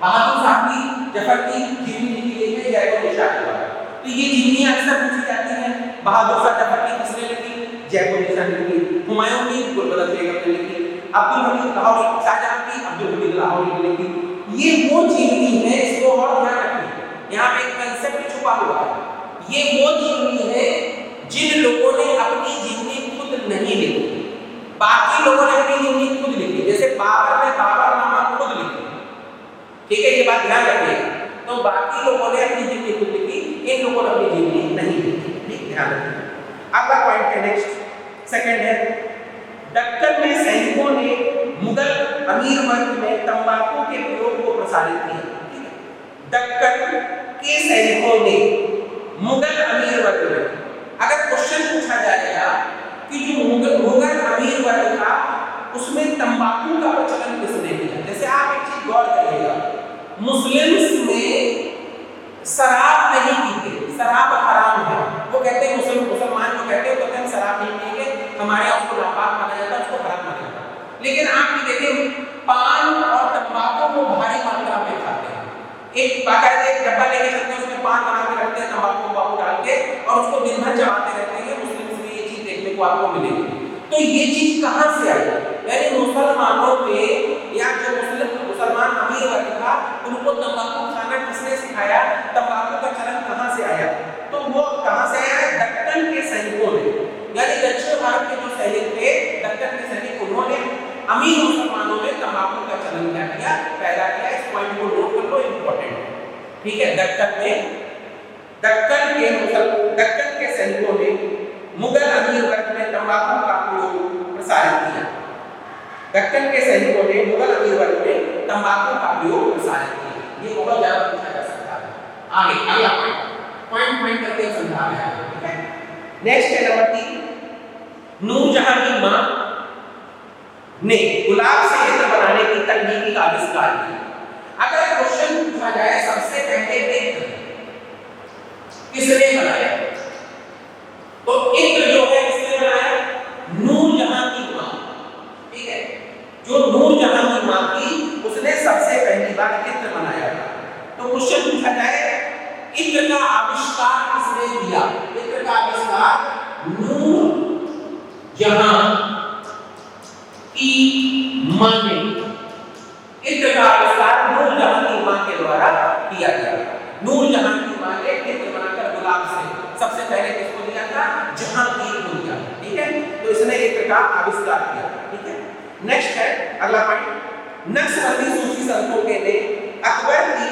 बहादुर शाह की जफर की जीवनी लिखी गई है जैबुल निशा के द्वारा। तो ये जीवनी अक्सर पूछी जाती है। बहादुर शाह जफर की किसने लिखी? जैबुल निशा ने लिखी। हुमायूं की गुलबदन बेगम ने लिखी। अब्दुल हमीद लाहौरी, शाहजहां की अब्दुल हमीद लाहौरी ने लिखी। ये वो जीवनी है, इसको और ध्यान रखिए, यहाँ पे एक कांसेप्ट छुपा हुआ है। ये वो जीवनी है जिन लोगों ने अपनी जीवनी खुद नहीं लिखी। बाकी लोगों ने अपनी जीवनी खुद लिखी, जैसे बाबर ने बाबरनामा खुद लिखी, ठीक है, ये बात ध्यान रखिएगा। तो बाकी लोगों ने अपनी जीवनी खुद लिखी, इन लोगों ने अपनी जीवनी नहीं लिखी, ठीक, ध्यान रखिएगा। अगला पॉइंट है, नेक्स्ट सेकंड है, दक्कन में सैनिकों ने मुगल अमीर वर्ग में तंबाकू के प्रयोग को प्रसारित किया, ठीक है। दक्कन के सैनिकों ने मुगल अमीर वर्ग में, अगर क्वेश्चन पूछा जाएगा कि जो मुगल अमीर वर्ग था उसमें तंबाकू का प्रचलन किसने किया, जैसे आप एक चीज गौर करिएगा, मुस्लिम्स में शराब नहीं पीते, शराब हराम है। वो कहते हैं मुसलमान जो कहते हैं हम शराब नहीं पिएंगे, हमारे यहाँ उसको नापाक माना जाता है, उसको हराम माना जाता है। लेकिन आप भी देखें पान और तंबाकू को भारी मात्रा में खाते हैं। एक बाकायदा एक डब्बा लेके चलते हैं, उसमें पान बना के रखते हैं, तंबाकू डाल के, और उसको दिन भर चबाते रहते हैं। मुस्लिम्स में ये चीज देखने को आपको मिलेगी। तो ये चीज कहाँ से आई? यानी मुसलमानों में, या जो मुसलमान अमीर वर्ग था उनको तंबाकू खाना किसने सिखाया? तंबाकू का चलन कहाँ से आया? तो वो कहाँ से आया? दक्कन के सैनिकों ने, यानी दक्षिण भारत के जो सैनिक थे, दक्कन के सैनिक, उन्होंने अमीर मुसलमानों में तंबाकू का चलन क्या किया? पैदा किया। इस पॉइंट को ठीक है, दक्कन के सैनिकों ने मुगल अमीर वर्ग में तंबाकू का प्रयोग प्रसारित किया। दक्कन के सैनिकों ने मुगल अमीर वर्ग में तंबाकू का प्रयोग प्रसारित किया। ये बहुत ज्यादा पूछा जा सकता है। आगे अगला पॉइंट करके समझा रहे हैं, ठीक है। नेक्स्ट है नंबर 3, नूरजहां की मां ने गुलाब से इत्र बनाने की तकनीक का आविष्कार किया। अगर क्वेश्चन पूछा जाए सबसे पहले इत्र किसने बनाया, तो इत्र जो है किसने बनाया, नूरजहां की मां, ठीक है। जो नूरजहां की मां थी उसने सबसे पहली बार इत्र बनाया था। तो क्वेश्चन पूछा जाए इत्र का आविष्कार किसने किया, इत्र का आविष्कार नूरजहां की मां ने, इत्र का आविष्कार नूरजहां की मां के द्वारा किया गया। नूरजहां की मां ने इत्र बनाकर गुलाब से सबसे पहले किसको दिया था, जहांगीर को दिया, ठीक है। तो इसने इत्र का आविष्कार किया, ठीक है। नेक्स्ट है अगला पॉइंट, नक्शबंदी सूफी संतों के ने अकबर की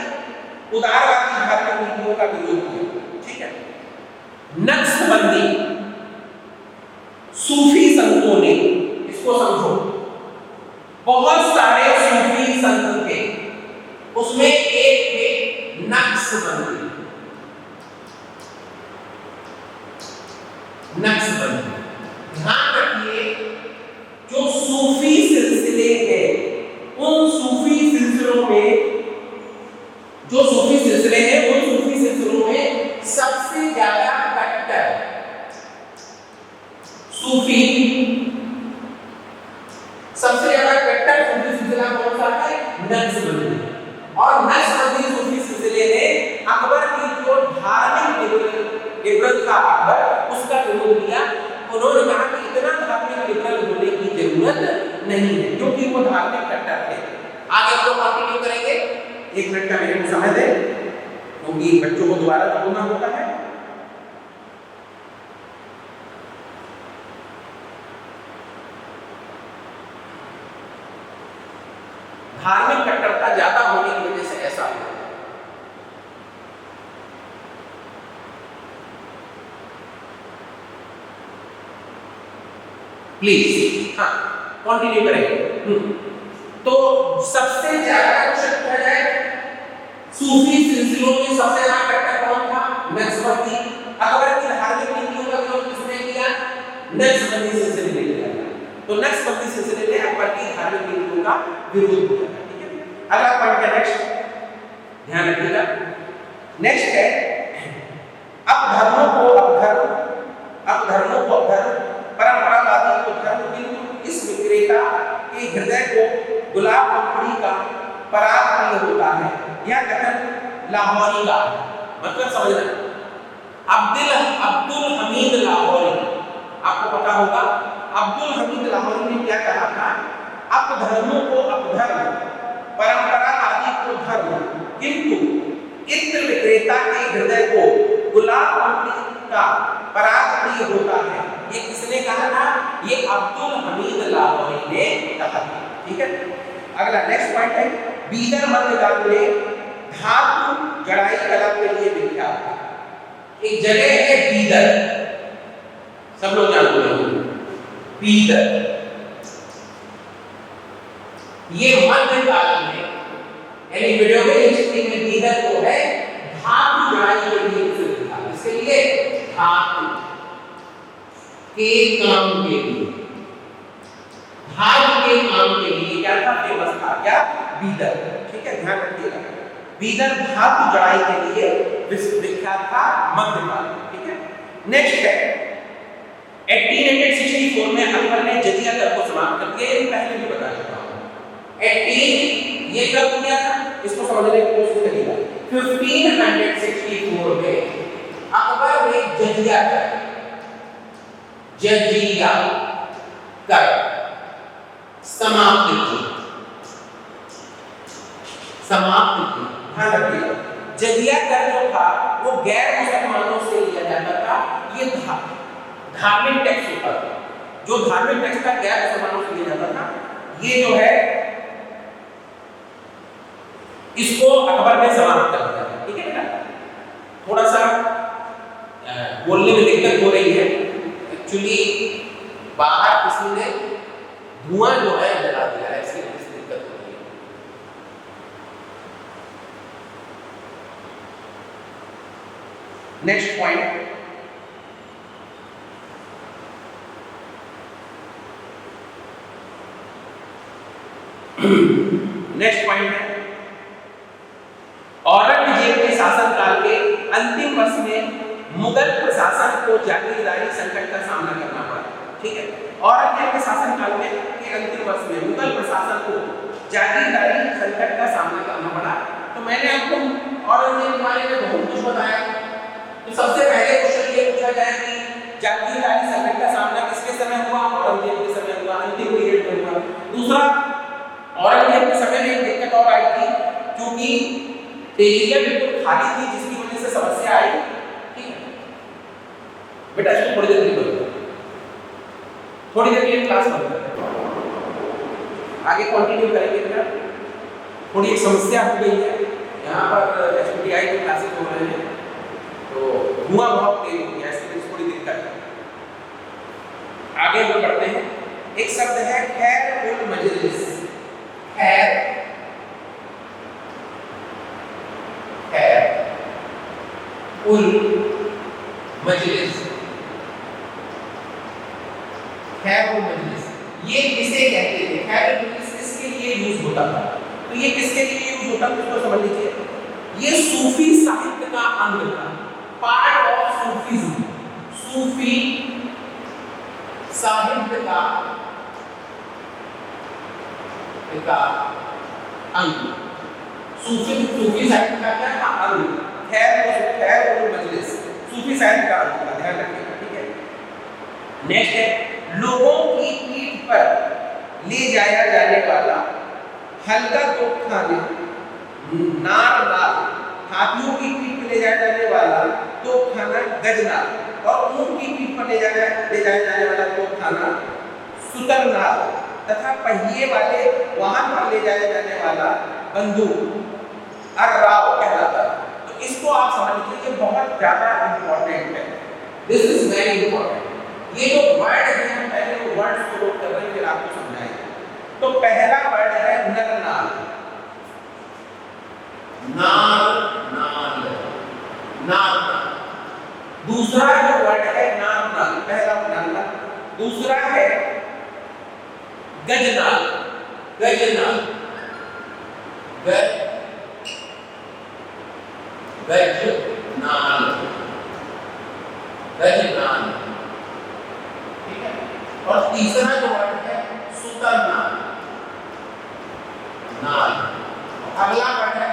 उदारवादी धार्मिक नीतियों का विरोध किया, ठीक है। नक्शबंदी सूफी संतों ने, इसको समझो, बहुत सारे सूफी संत थे, उसमें एक थे नक्शबंदी। नक्शबंदी, ध्यान रखिए, जो सूफी सिलसिले हैं उन सूफी सिलसिलों में, जो सूफी सिलसिले हैं उन सूफी सिलसिलों में सबसे ज्यादा कट्टर सूफी, सबसे ज्यादा कट्टर सूफी सिलसिला कौन सा है, नक्शबंदी। और नक्शबंदी सूफी सिलसिले ने अकबर की जो धार्मिक लिबरल था अकबर, उसका विरोध किया। उन्होंने कहा कि इतना धार्मिक लिबरल होने की जरूरत नहीं है, क्योंकि वो धार्मिक कट्टर थे। आगे हम लोग कंटिन्यू करेंगे, 1 मिनट का मेरे को समय दें, क्योंकि बच्चों को दोबारा बोलना होता है। धार्मिक कट्टरता ज्यादा होने की वजह से ऐसा हुआ। प्लीज हाँ कंटिन्यू करेंगे। तो सबसे ज्यादा क्वेश्चन पूछा जाए सूफी सिलसिलों में सबसे ज्यादा कट्टर कौन था, नक्शबंदी। अकबर की धार्मिक नीतियों का विरोध किसने किया, नक्शबंदी सिलसिले ने किया। तो नक्शबंदी सिलसिले ने अकबर की धार्मिक नीतियों का विरोध किया, ठीक है। अगला पॉइंट है नेक्स्ट, ध्यान रखिएगा। नेक्स्ट है अपधर्मों को अपधर्म, परंपरावादी को धर्म, किंतु इस विक्रेता के हृदय को गुलाब पंखुड़ी का पराग प्रिय होता है। यह कथन लाहौरी का, मतलब समझना, अब्दुल हमीद लाहौरी, आपको पता होगा अब्दुल हमीद लाहौरी ने क्या कहा था, अपधर्मों को अपधर्म, परंपरावादी को धर्म, किंतु इत्र विक्रेता के हृदय को गुलाब पंखुड़ी का पराग प्रिय होता है। ये किसने कहा था, ये अब्दुल हमीद लाहौरी ने कहा था, ठीक है। अगला नेक्स्ट पॉइंट है बीदर मध्यकाल में धातु जड़ाई कला के लिए विख्यात है। एक जगह है बीदर, सब लोग जानते हैं बीदर। ये मध्यकाल में यानी वीडियो हिस्ट्री में बीदर को है धातु जड़ाई के लिए प्रसिद्ध था। इसके लिए धातु के काम के लिए, धातु के काम के लिए क्या था, फेमस था क्या, बीदर, ठीक है। ध्यान रखिएगा, बीदर धातु जड़ाई के लिए विख्यात था मध्यकाल, ठीक है। नेक्स्ट है 1864 में अकबर ने जजिया कर को समाप्त कर दिया। ये पहले भी बता चुका हूं। 18 ये कब किया था, इसको समझने की कोशिश करिएगा। 1564 में अकबर ने जजिया कर समाप्त की। ध्यान रखिए, जजिया कर जो था वो गैर मुसलमानों से लिया जाता था। ये धार्मिक टैक्स होता था, जो धार्मिक टैक्स का गैर मुसलमानों से लिया जाता था। ये जो है इसको अकबर ने समाप्त कर दिया, ठीक है। बोलने में दिक्कत हो रही है, एक्चुअली बाहर किसी ने धुआं जो है जला दिया है, इसकी वजह से दिक्कत हो रही है। नेक्स्ट पॉइंट, नेक्स्ट पॉइंट है औरंगजेब के शासनकाल के अंतिम वर्ष में मुगल प्रशासन को जागीरदारी संकट का सामना करना पड़ा। ठीक है, औरंगजेब के शासनकाल में के अंतिम वर्ष में मुगल प्रशासन को जागीरदारी संकट का सामना करना पड़ा। तो मैंने आपको औरंगजेब के बारे में बहुत कुछ बताया। तो सबसे पहले क्वेश्चन ये पूछा जाए कि जागीरदारी संकट का सामना किसके समय हुआ? औरंगजेब के समय हुआ, अंतिम पीरियड में हुआ। दूसरा, औरंगजेब के समय में एक दिक्कत और आई थी, क्योंकि तेजिया बिल्कुल खाली थी, जिसकी वजह से समस्या आई। ठीक है बेटा, इसको थोड़ी देर के लिए बंद कर, थोड़ी देर के लिए क्लास बंद कर, आगे कंटिन्यू करेंगे बेटा। थोड़ी एक समस्या हो गई है यहाँ पर, एचपीटीआई की क्लासेस हो रहे हैं तो धुआं बहुत तेज हो गया, इसलिए थोड़ी दिक्कत है। आगे हम बढ़ते हैं। एक शब्द है खैर उल मजलिस। खैर उल मजलिस, खैर उल मजलिस, ये किसे कहते थे? खैर उल मजलिस किसके लिए यूज होता था? तो ये किसके लिए यूज होता था इसको समझ लीजिए। ये सूफी साहित्य का अंग था, पार्ट ऑफ सूफीज्म। सूफी साहित्य का अंग, सूफी साहित्य का क्या था? अंग। खैर उल मजलिस सूफी साहित्य का अंग था, ध्यान रखिएगा। ठीक है, नेक्स्ट है लोगों की पीठ पर ले जाया जाने वाला हल्का तोपखाने, नार, हाथियों की पीठ पर ले जाया जाने वाला तोपखाना गजनार, और ऊंट की पीठ पर ले जाया जाने वाला तोपखाना सुतरनार, तथा पहिए वाले वाहन पर ले जाया जाने वाला बंदूक अर्राव कहलाता है। तो इसको आप समझ लीजिए, ये बहुत ज्यादा इंपॉर्टेंट है। This is very important. ये जो वर्ड है, हम पहले वो वर्ड्स को नोट कर रहे हैं, फिर आपको समझाएंगे। तो पहला वर्ड है नरनाल। नाल। दूसरा जो वर्ड है नाल, पहला नाल। दूसरा है गजनाल। गजनाल, गजनाल, ठीक है। और तीसरा जो वर्ड है सुतरनाल, नाल। अगला वर्ड है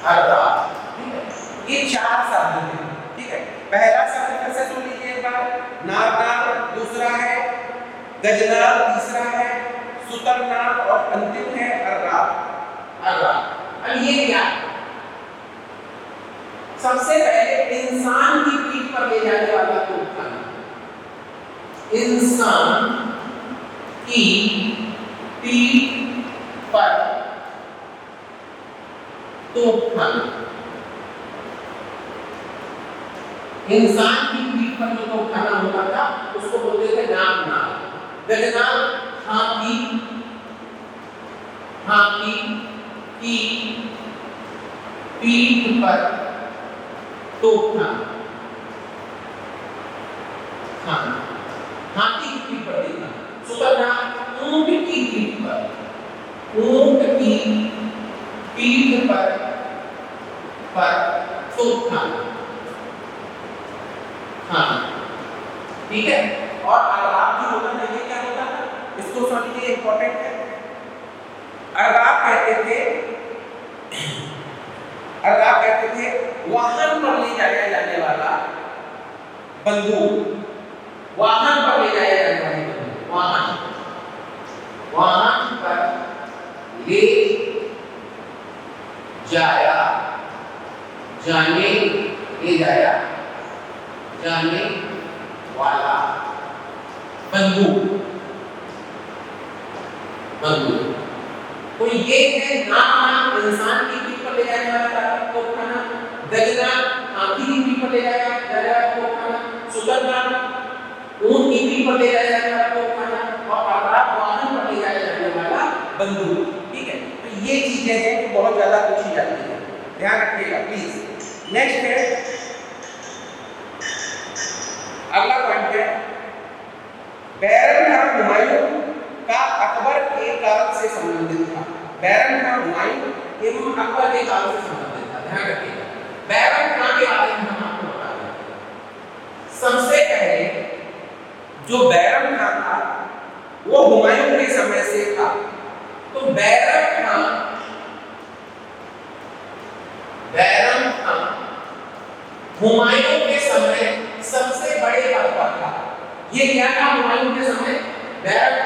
अर्राव। ठीक है, ये चार शब्द हैं। ठीक है, पहला शब्द फिर से सुन लीजिए एक बार, नारनाल। दूसरा है गजनाल, तीसरा है सुतरनाल, और अंतिम है अर्राव। अब ये क्या? सबसे पहले इंसान की पीठ पर ले जाने वाला तोपखाना। इंसान की पीठ पर तोपखाना। इंसान की पीठ पर जो तोपखाना होता था उसको बोलते थे नारनाल। गजनाल हाथी की पीठ पर तोपखाना। हाथी की पीठ पर देखना। सुतरनाल ऊंट की पीठ पर, ऊंट की पीठ पर तोपखाना। ठीक है। और अर्राव जो होता है, ये क्या होता है? इसको समझिए, इंपॉर्टेंट है। अर्राव कहते थे वाहन पर ले जाया जाने वाला बंदूक। वाहन पर ले जाया जाने वाली बंदूक। वाहन पर ले जाने वाला बंदूक। तो ये है नारनाल, इंसान की पीठ पर ले जाने वाला तोपखाना। गजनाल पर ले जाया तोप खाना, सुगंधान ऊंट की पीठ पर ले जाया जाने वाला तोप खाना, और अपराध वाहन पर ले जाया जाने वाला बंदूक। ठीक है, तो ये चीजें हैं जो बहुत ज्यादा पूछी जाती है, ध्यान रखिएगा प्लीज। नेक्स्ट है, अगला पॉइंट है बैरन खान हुमायूं का अकबर के काल से संबंधित था। बैरन खान हुमायूं एवं अकबर के काल से संबंधित था, ध्यान रखिएगा। बैरन खान के बारे में हम आपको बता दें। सबसे पहले जो बैरन खान था वो हुमायूं के समय से था। तो बैरन खान हुमायूं के समय सबसे बड़े पद पर था। ये क्या था हुमायूं के समय? बैरन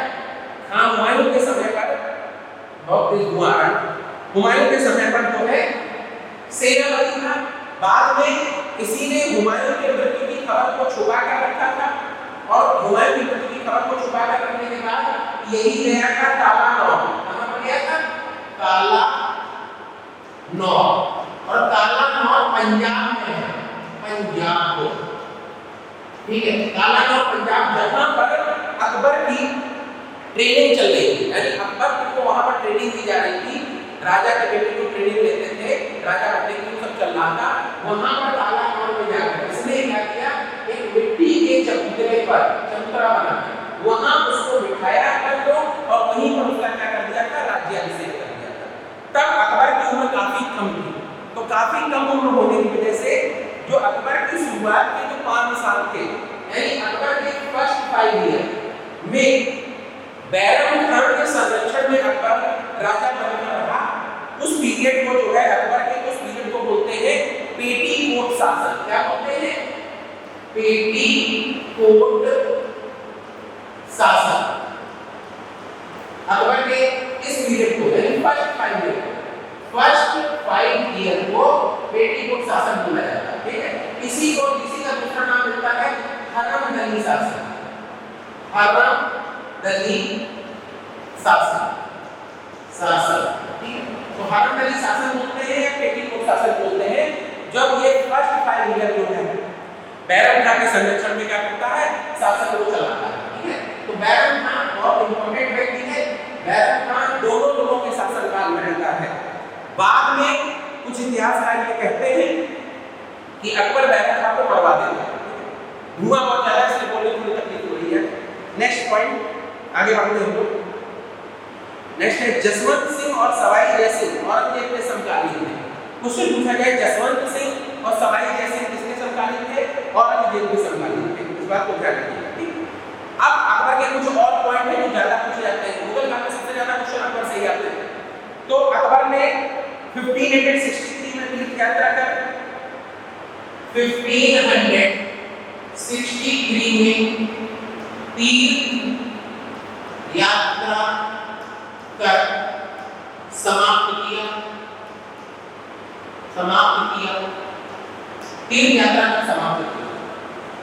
खान हुमायूं के समय पर बहुत तेज हुआ है। हुमायूं के समय पर जो है सेनापति था। बाद में इसी ने हुमायूं के मृत्यु की खबर को छुपा कर रखा था, और हुमायूं की मृत्यु की खबर को छुपा कर रखने के बाद यही गया था काला नौर। कहां पर गया था? काला नौर। और काला नौर पंजाब में है, पंजाब। ठीक है, काला नौर पंजाब, जहां पर अकबर की ट्रेनिंग चल रही थी, यानी अकबर को वहां पर ट्रेनिंग दी जा रही थी। राजा के बेटे को ट्रेनिंग लेते थे, राजा बनने के लिए सब चल रहा था। वहां पर काला नौर में जाकर इसने क्या किया, एक मिट्टी के चबूतरे पर चबूतरा बनाया, वहां उसको बिठाया अकबर को, और वहीं पर उसका क्या कर दिया था, राज्याभिषेक कर दिया था। तब अकबर की उम्र काफी कम थी, तो काफी कम उम्र होने की वजह से जो अकबर की शुरुआत के जो 5 साल थे, यानी अकबर के फर्स्ट 5 ईयर में बैरम खान के संरक्षण में अकबर राजा बनकर रहा। उस पीरियड को जो है अकबर के उस पीरियड को बोलते हैं पेटीकोट शासन। क्या बोलते हैं? पेटीकोट शासन। अकबर के इस पीरियड को यानी फर्स्ट 5 ईयर को पेटीकोट शासन बोला जाता है। ठीक है, इसी को इसी का दूसरा नाम मिलता है हरमदली शासन। हरमदली शासन। ठीक है, तो हरमदली शासन बोलते हैं या पेटीकोट शासन बोलते हैं जब ये फर्स्ट 5 ईयर जो है बैरम खान के संरक्षण में क्या करता है, शासन को चलाता है। ठीक है, तो बैरम खान बहुत इंपॉर्टेंट व्यक्ति है। बैरम खान दोनों लोगों के शासनकाल में रहता है। बाद में कुछ इतिहासकार ये कहते हैं कि अकबर बैरम खान को मरवा देता है। धुआं बहुत ज्यादा इसलिए बोलने में थोड़ी तकलीफ हो रही है। नेक्स्ट पॉइंट आगे बढ़ते हैं हम लोग। नेक्स्ट है जसवंत सिंह और सवाई जय सिंह औरंगजेब के समकालीन थे। क्वेश्चन पूछा गया जसवंत सिंह और सवाई जय सिंह किसके समकालीन थे? औरंगजेब के समकालीन थे। इस बात को ध्यान रखिएगा। ठीक, अब अकबर के कुछ और पॉइंट हैं जो ज्यादा पूछे जाते हैं। मुगल काल में सबसे ज्यादा क्वेश्चन अकबर से ही आते हैं। तो अकबर ने 1563 में तीर्थ यात्रा कर 1563 में तीर्थ यात्रा कर समाप्त किया। तीर्थ यात्रा कर समाप्त किया।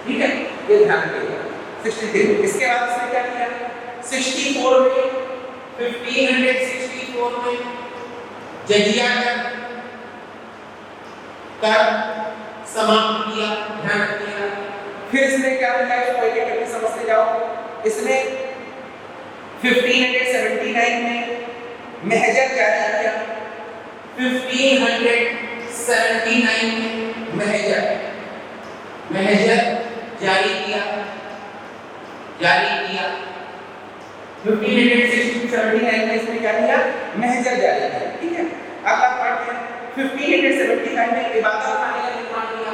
ठीक है, ये ध्यान रखिएगा। 63 इसके बाद इसने क्या किया? 64 में 1564 में जजिया कर समाप्त किया। ध्यान रखिएगा। फिर इसने क्या किया, इसको एक एक करके समझते जाओ। इसने 1579 में महजर जारी किया। 1579 में महजर जारी किया। 1579 में इसने क्या किया? महजर जारी किया। ठीक है, अगला पॉइंट है 1575 में इबादत खाने का निर्माण किया।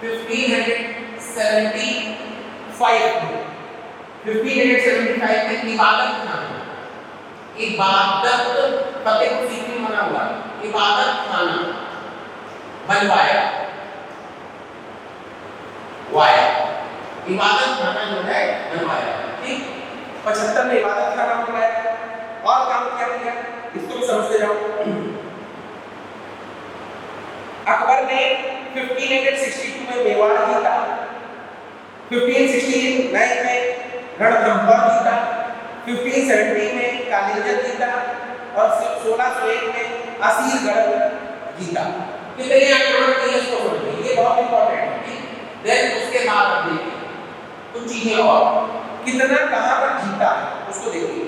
1575 में इबादत खाना, फतेहपुर सीकरी में बना हुआ इबादत खाना बनवाया। इबादत खाना जो है बनवाया। ठीक, 75 में इबादत खाना बनवाया। और काम क्या किया, इसको भी समझते जाओ। अकबर ने 1562 में मेवाड़ जीता। 1569 में रणथंभौर जीता। 1570 में कालिंजर जीता और 1601 में असीरगढ़ जीता। कितने आक्रमण किए इसको समझिए, ये बहुत इंपॉर्टेंट है। देन उसके बाद हम देखिए कुछ चीजें और, कितना कहां पर जीता है उसको देखिए।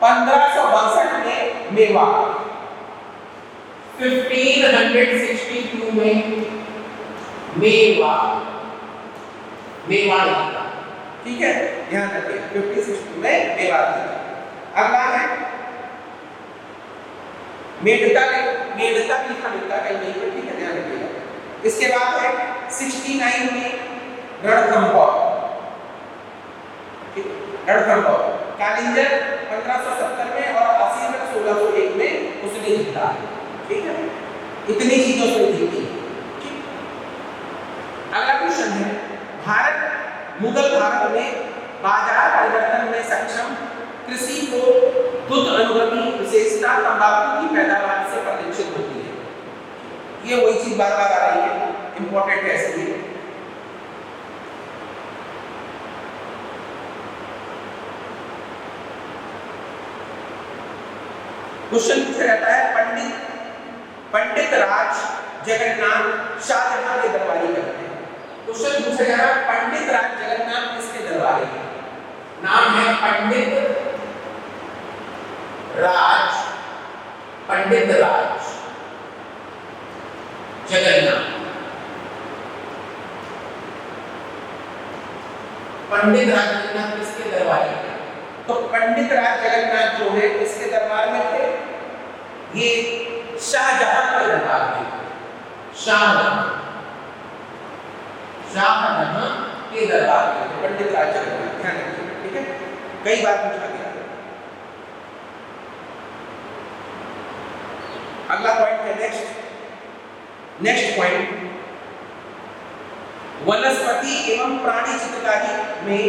1562 में मेवाड़, 1562 में मेवाड़ जीता, ठीक है, ध्यान रखिए 1562 में मेवाड़ जीता। अगला है मेड़ता भी लिखा मिलता है कहीं पर, ठीक है, ध्यान रखिएगा। इसके बाद है 69 में रणथंभौर, रणथंभौर। कालिंजर 1570 में और असीमगढ़ 1601 में उसने जीता, ठीक है, इतनी चीजों से जीती। अगला क्वेश्चन है मुगल भारत में बाजार परिवर्तन में सक्षम कृषि को दुग्ध अनुगामी विशेषता तंबाकू की पैदावार से परिलक्षित होती है। ये वही चीज बार बार आ रही है, इंपॉर्टेंट है इसलिए। क्वेश्चन पूछा जाता है पंडित राज जगन्नाथ शाहजहां के दरबारी करते हैं। क्वेश्चन पूछा जा रहा है पंडित राज जगन्नाथ किसके दरबारी है? नाम है पंडित राज जगन्नाथ। पंडित राज जगन्नाथ किसके दरबारी है? तो पंडित राज जगन्नाथ जो है इसके दरबार में थे, ये शाहजहां के दरबार में, शाहजहां के दरबार में पंडित राज जगन्नाथ, ध्यान रखिए, ठीक है, कई बार पूछा गया। अगला पॉइंट है नेक्स्ट पॉइंट, वनस्पति एवं प्राणी चित्रकारी में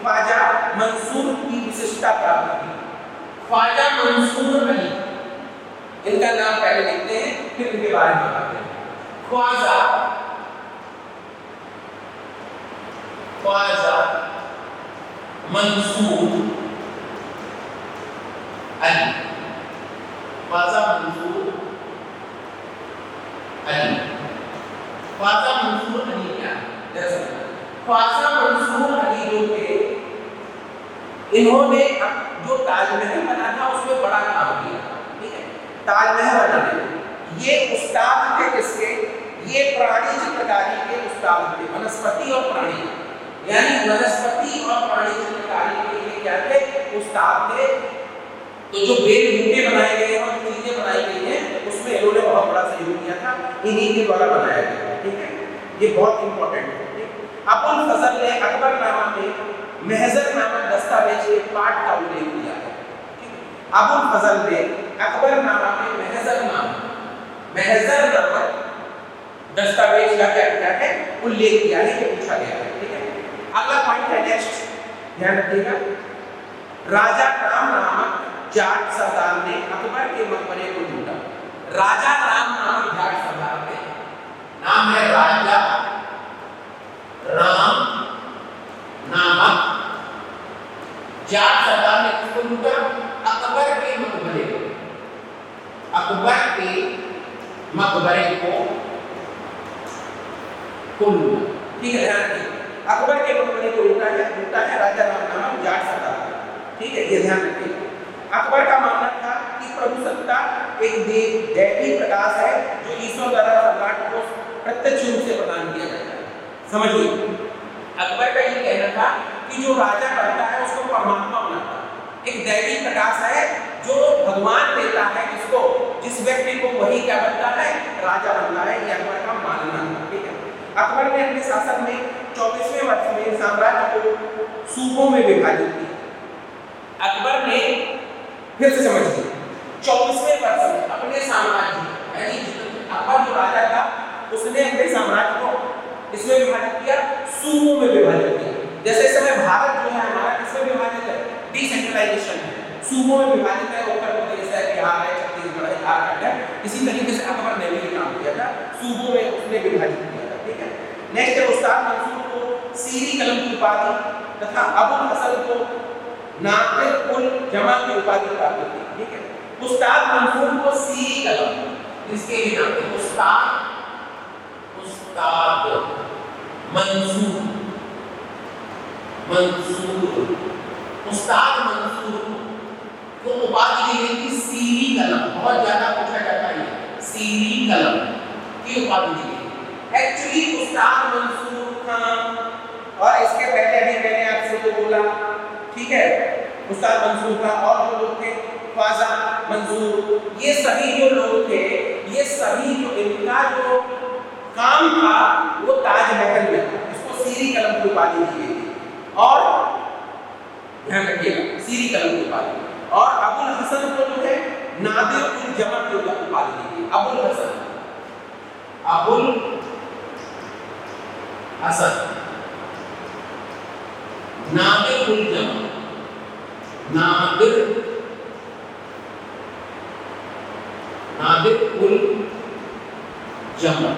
ख्वाजा मंसूर की विशिष्टता प्राप्त की। ख्वाजा मंसूर अली, इनका नाम पहले लिखते हैं फिर इनके बारे में बताते हैं। ख्वाजा मंसूर अली, ख्वाजा मंसूर अली। ख्वाजा मंसूर अली क्या है? ख्वाजा मंसूर अली जो थे, इन्होंने जो ताजमहल बना था उसमें बड़ा काम किया, ठीक है, ताजमहल बनाने में। ये उस्ताद थे किसके? ये प्राणी चित्रकारी के उस्ताद थे, वनस्पति और प्राणी, यानी वनस्पति और प्राणी चित्रकारी के लिए क्या थे? उस्ताद थे। तो जो बेल बूटे बनाए गए और चीजें बनाई गई हैं उसमें इन्होंने बहुत बड़ा सहयोग किया था, इन्हीं के द्वारा बनाया गया, ठीक है, ये बहुत इंपॉर्टेंट है। अबुल फजल ने अकबरनामा में महजर नामक दस्तावेज के पाठ का उल्लेख किया है, ठीक है। अबुल फजल ने अकबरनामा में महजर नामक दस्तावेज का क्या किया है? उल्लेख किया है, ये पूछा गया है, ठीक है। अगला पॉइंट है नेक्स्ट, ध्यान रखिएगा। राजा राम नामक जाट सरदार ने अकबर के मकबरे को लूटा। राजा राम नामक जाट सरदार ने, नाम है राजा राम नामक जाट सरदार ने किसको लूटा? अकबर के मकबरे को, अकबर के मकबरे को लूटा, ठीक है, ध्यान रखिए। अकबर के मकबरे को लूटा है राजा राम नामक जाट सरदार, ठीक है, ये ध्यान रखिए। अकबर का मानना था कि प्रभुसत्ता एक दैवी प्रकाश है जो ईश्वर द्वारा सम्राट को प्रत्यक्ष रूप से प्रदान किया जाता है। समझिए, अकबर का ये कहना था कि जो राजा बनता है उसको परमात्मा बनाता है, एक दैवी प्रकाश है जो भगवान देता है जिसको, जिस व्यक्ति को वही क्या बनता है? राजा बनता है। ये अकबर का मानना है, ठीक है। अकबर ने अपने शासन में 24वें वर्ष में साम्राज्य को सूबों में विभाजित किया। अकबर ने, फिर से समझिए, 24वें वर्ष में अपने साम्राज्य, यानी अकबर जो राजा था उसने अपने साम्राज्य को इसमें विभाजित किया, सूबों में विभाजित किया। जैसे इस समय भारत जो है हमारा किसमें विभाजित है? डिसेंट्रलाइजेशन है, सूबों में विभाजित है। उत्तर प्रदेश है, बिहार है, छत्तीसगढ़ है, झारखंड है। इसी तरीके से अकबर ने भी काम किया था, सूबों में उसने विभाजित किया था, ठीक है। नेक्स्ट है उस्ताद मंसूर को सीरी कलम की उपाधि तथा अबुल हसन को नादिर उल जमा की उपाधि प्राप्त की, ठीक है। उस्ताद मंसूर को सीरी कलम, इसके भी नाम है उस्ताद मंसूर, मंसूर, उस्ताद मंसूर को उपाधि दी गई थी सीरी कलम। बहुत ज्यादा पूछा जाता है, सीरी कलम की उपाधि दी गई। एक्चुअली उस्ताद मंसूर खान, और इसके पहले अभी मैंने आपसे जो बोला, ठीक है, उस्ताद मंसूर खान और जो लोग थे ख्वाजा मंसूर, ये सभी जो लोग थे, ये सभी जो इनका जो काम था वो ताजमहल में था। इसको सीरी कलम की उपाधि दी गई थी। और ध्यान रखिएगा, सीरी कलम की उपाधि। और अबुल हसन को जो है नादिर उल जमा की उपाधि दी गई। अबुल हसन, अबुल हसन नादिर उल जमा, नादिर उल जमा,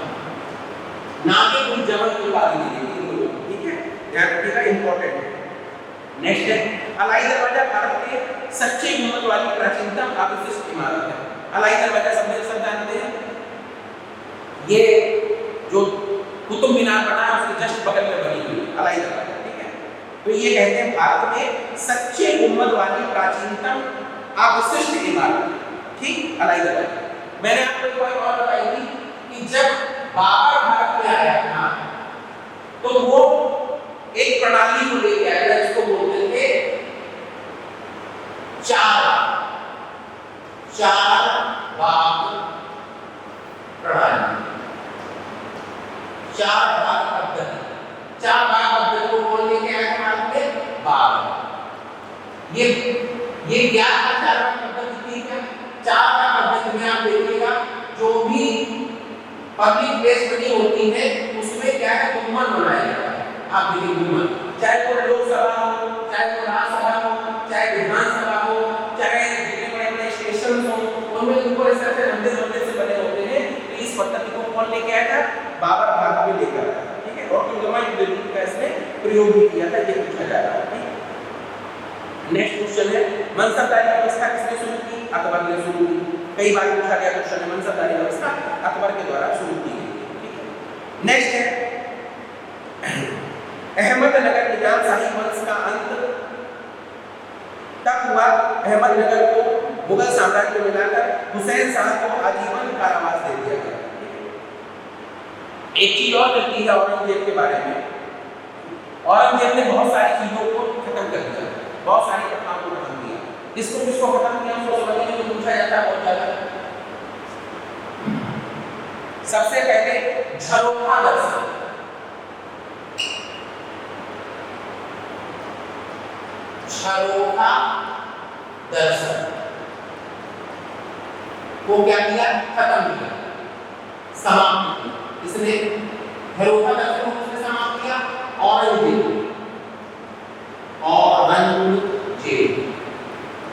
नादिर उल जमा की उपाधि दी गई। ठीक है, ध्यान रखिएगा, इंपॉर्टेंट है। नेक्स्ट है अलाई दरवाजा, भारत के सच्चे गुंबद वाली प्राचीनतम अवशिष्ट इमारत है। अलाई दरवाजा सब जानते हैं, ये जो कुतुब मीनार बना है उसके जस्ट बगल में बनी हुई है अलाई दरवाजा। ठीक है, तो ये कहते हैं भारत में सच्चे गुंबद वाली प्राचीनतम अवशिष्ट इमारत। ठीक, अलाई दरवाजा। मैंने आपको एक बात और बताई थी कि जब बाबर भारत में आया था तो वो एक प्रणाली को लेके आया था, जिसको बोलते थे चार भाग प्रणाली, चार भाग पद्धति। चार भाग पद्धति को कौन लेके आया था भारत में? बाबर। ये क्या चार भाग पद्धति थी? क्या चार भाग पद्धति में आप देखिएगा, जो भी पब्लिक प्लेस बनी होती है उसमें क्या है, गुम्बद बनाया जाता है। आप देखिए गुम्बद, चाहे वो लोकसभा हो, चाहे वो राज्यसभा हो, चाहे विधानसभा हो, चाहे जितने बड़े-बड़े स्टेशन हो, उनमें ऊपर इस तरह से लंबे से बने होते हैं। तो इस पद्धति को कौन लेके आया था? बाबर भारत में लेकर आया। ठीक है, और उलमा युद्ध का इसमें प्रयोग भी किया था, ये पूछा जा रहा है। नेक्स्ट क्वेश्चन है मनसबदारी व्यवस्था किसने शुरू की? अकबर ने शुरू की। कई बार पूछा गया क्वेश्चन है, मनसबदारी व्यवस्था अकबर के द्वारा शुरू की गई। ठीक है, नेक्स्ट है अहमदनगर निजाम शाही वंश का अंत तब हुआ। अहमदनगर को मुगल साम्राज्य में मिलाकर हुसैन शाह को आजीवन कारावास दे दिया गया। एक चीज और लिखी है औरंगजेब के बारे में, औरंगजेब ने बहुत सारी चीजों को खत्म कर दिया, बहुत सारी घटनाओं को खत्म किया। किसको खत्म किया उसको समझने में पूछा जाता है बहुत ज्यादा। सबसे पहले झरोखा दर्शन, झरोखा दर्शन को क्या किया? खत्म किया, समाप्त किया। इसने झरोखा दर्शन को किसने समाप्त किया?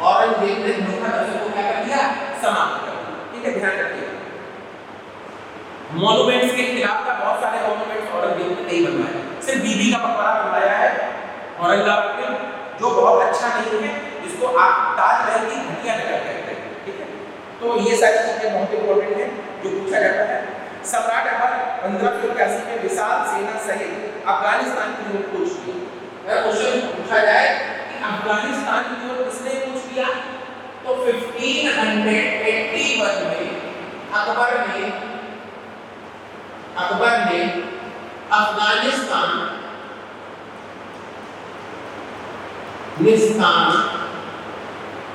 औरंगजेब ने झरोखा दर्शन को क्या कर दिया? समाप्त कर दिया। ठीक है, ध्यान रखिए। मॉन्यूमेंट्स के खिलाफ का बहुत सारे मॉन्यूमेंट्स औरंगजेब ने नहीं बनवाए, सिर्फ बीबी का मकबरा बनवाया है औरंगाबाद में, जो बहुत अच्छा नहीं है, जिसको आप ताजमहल की घटिया नगर कहते हैं। ठीक है, तो ये सारी चीजें बहुत इंपॉर्टेंट है जो पूछा जाता है। सम्राट अकबर 1581 में विशाल सेना सहित अफगानिस्तान की ओर कूच किया। अगर क्वेश्चन पूछा जाए कि अफगानिस्तान की ओर किसने कूच किया, तो 1581 में अकबर ने अफगानिस्तान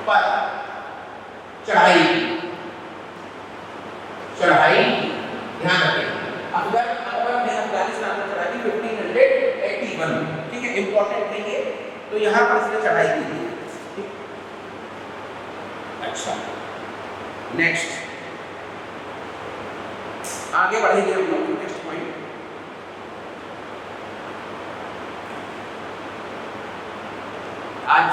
पर चढ़ाई, ध्यान रखें, अकबर ने अफगानिस्तान पर चढ़ाई 1581। ठीक है, इंपॉर्टेंट है ये, तो यहाँ पर इसने चढ़ाई की थी। अच्छा, नेक्स्ट आगे बढ़ेंगे हम लोग। नेक्स्ट पॉइंट, आज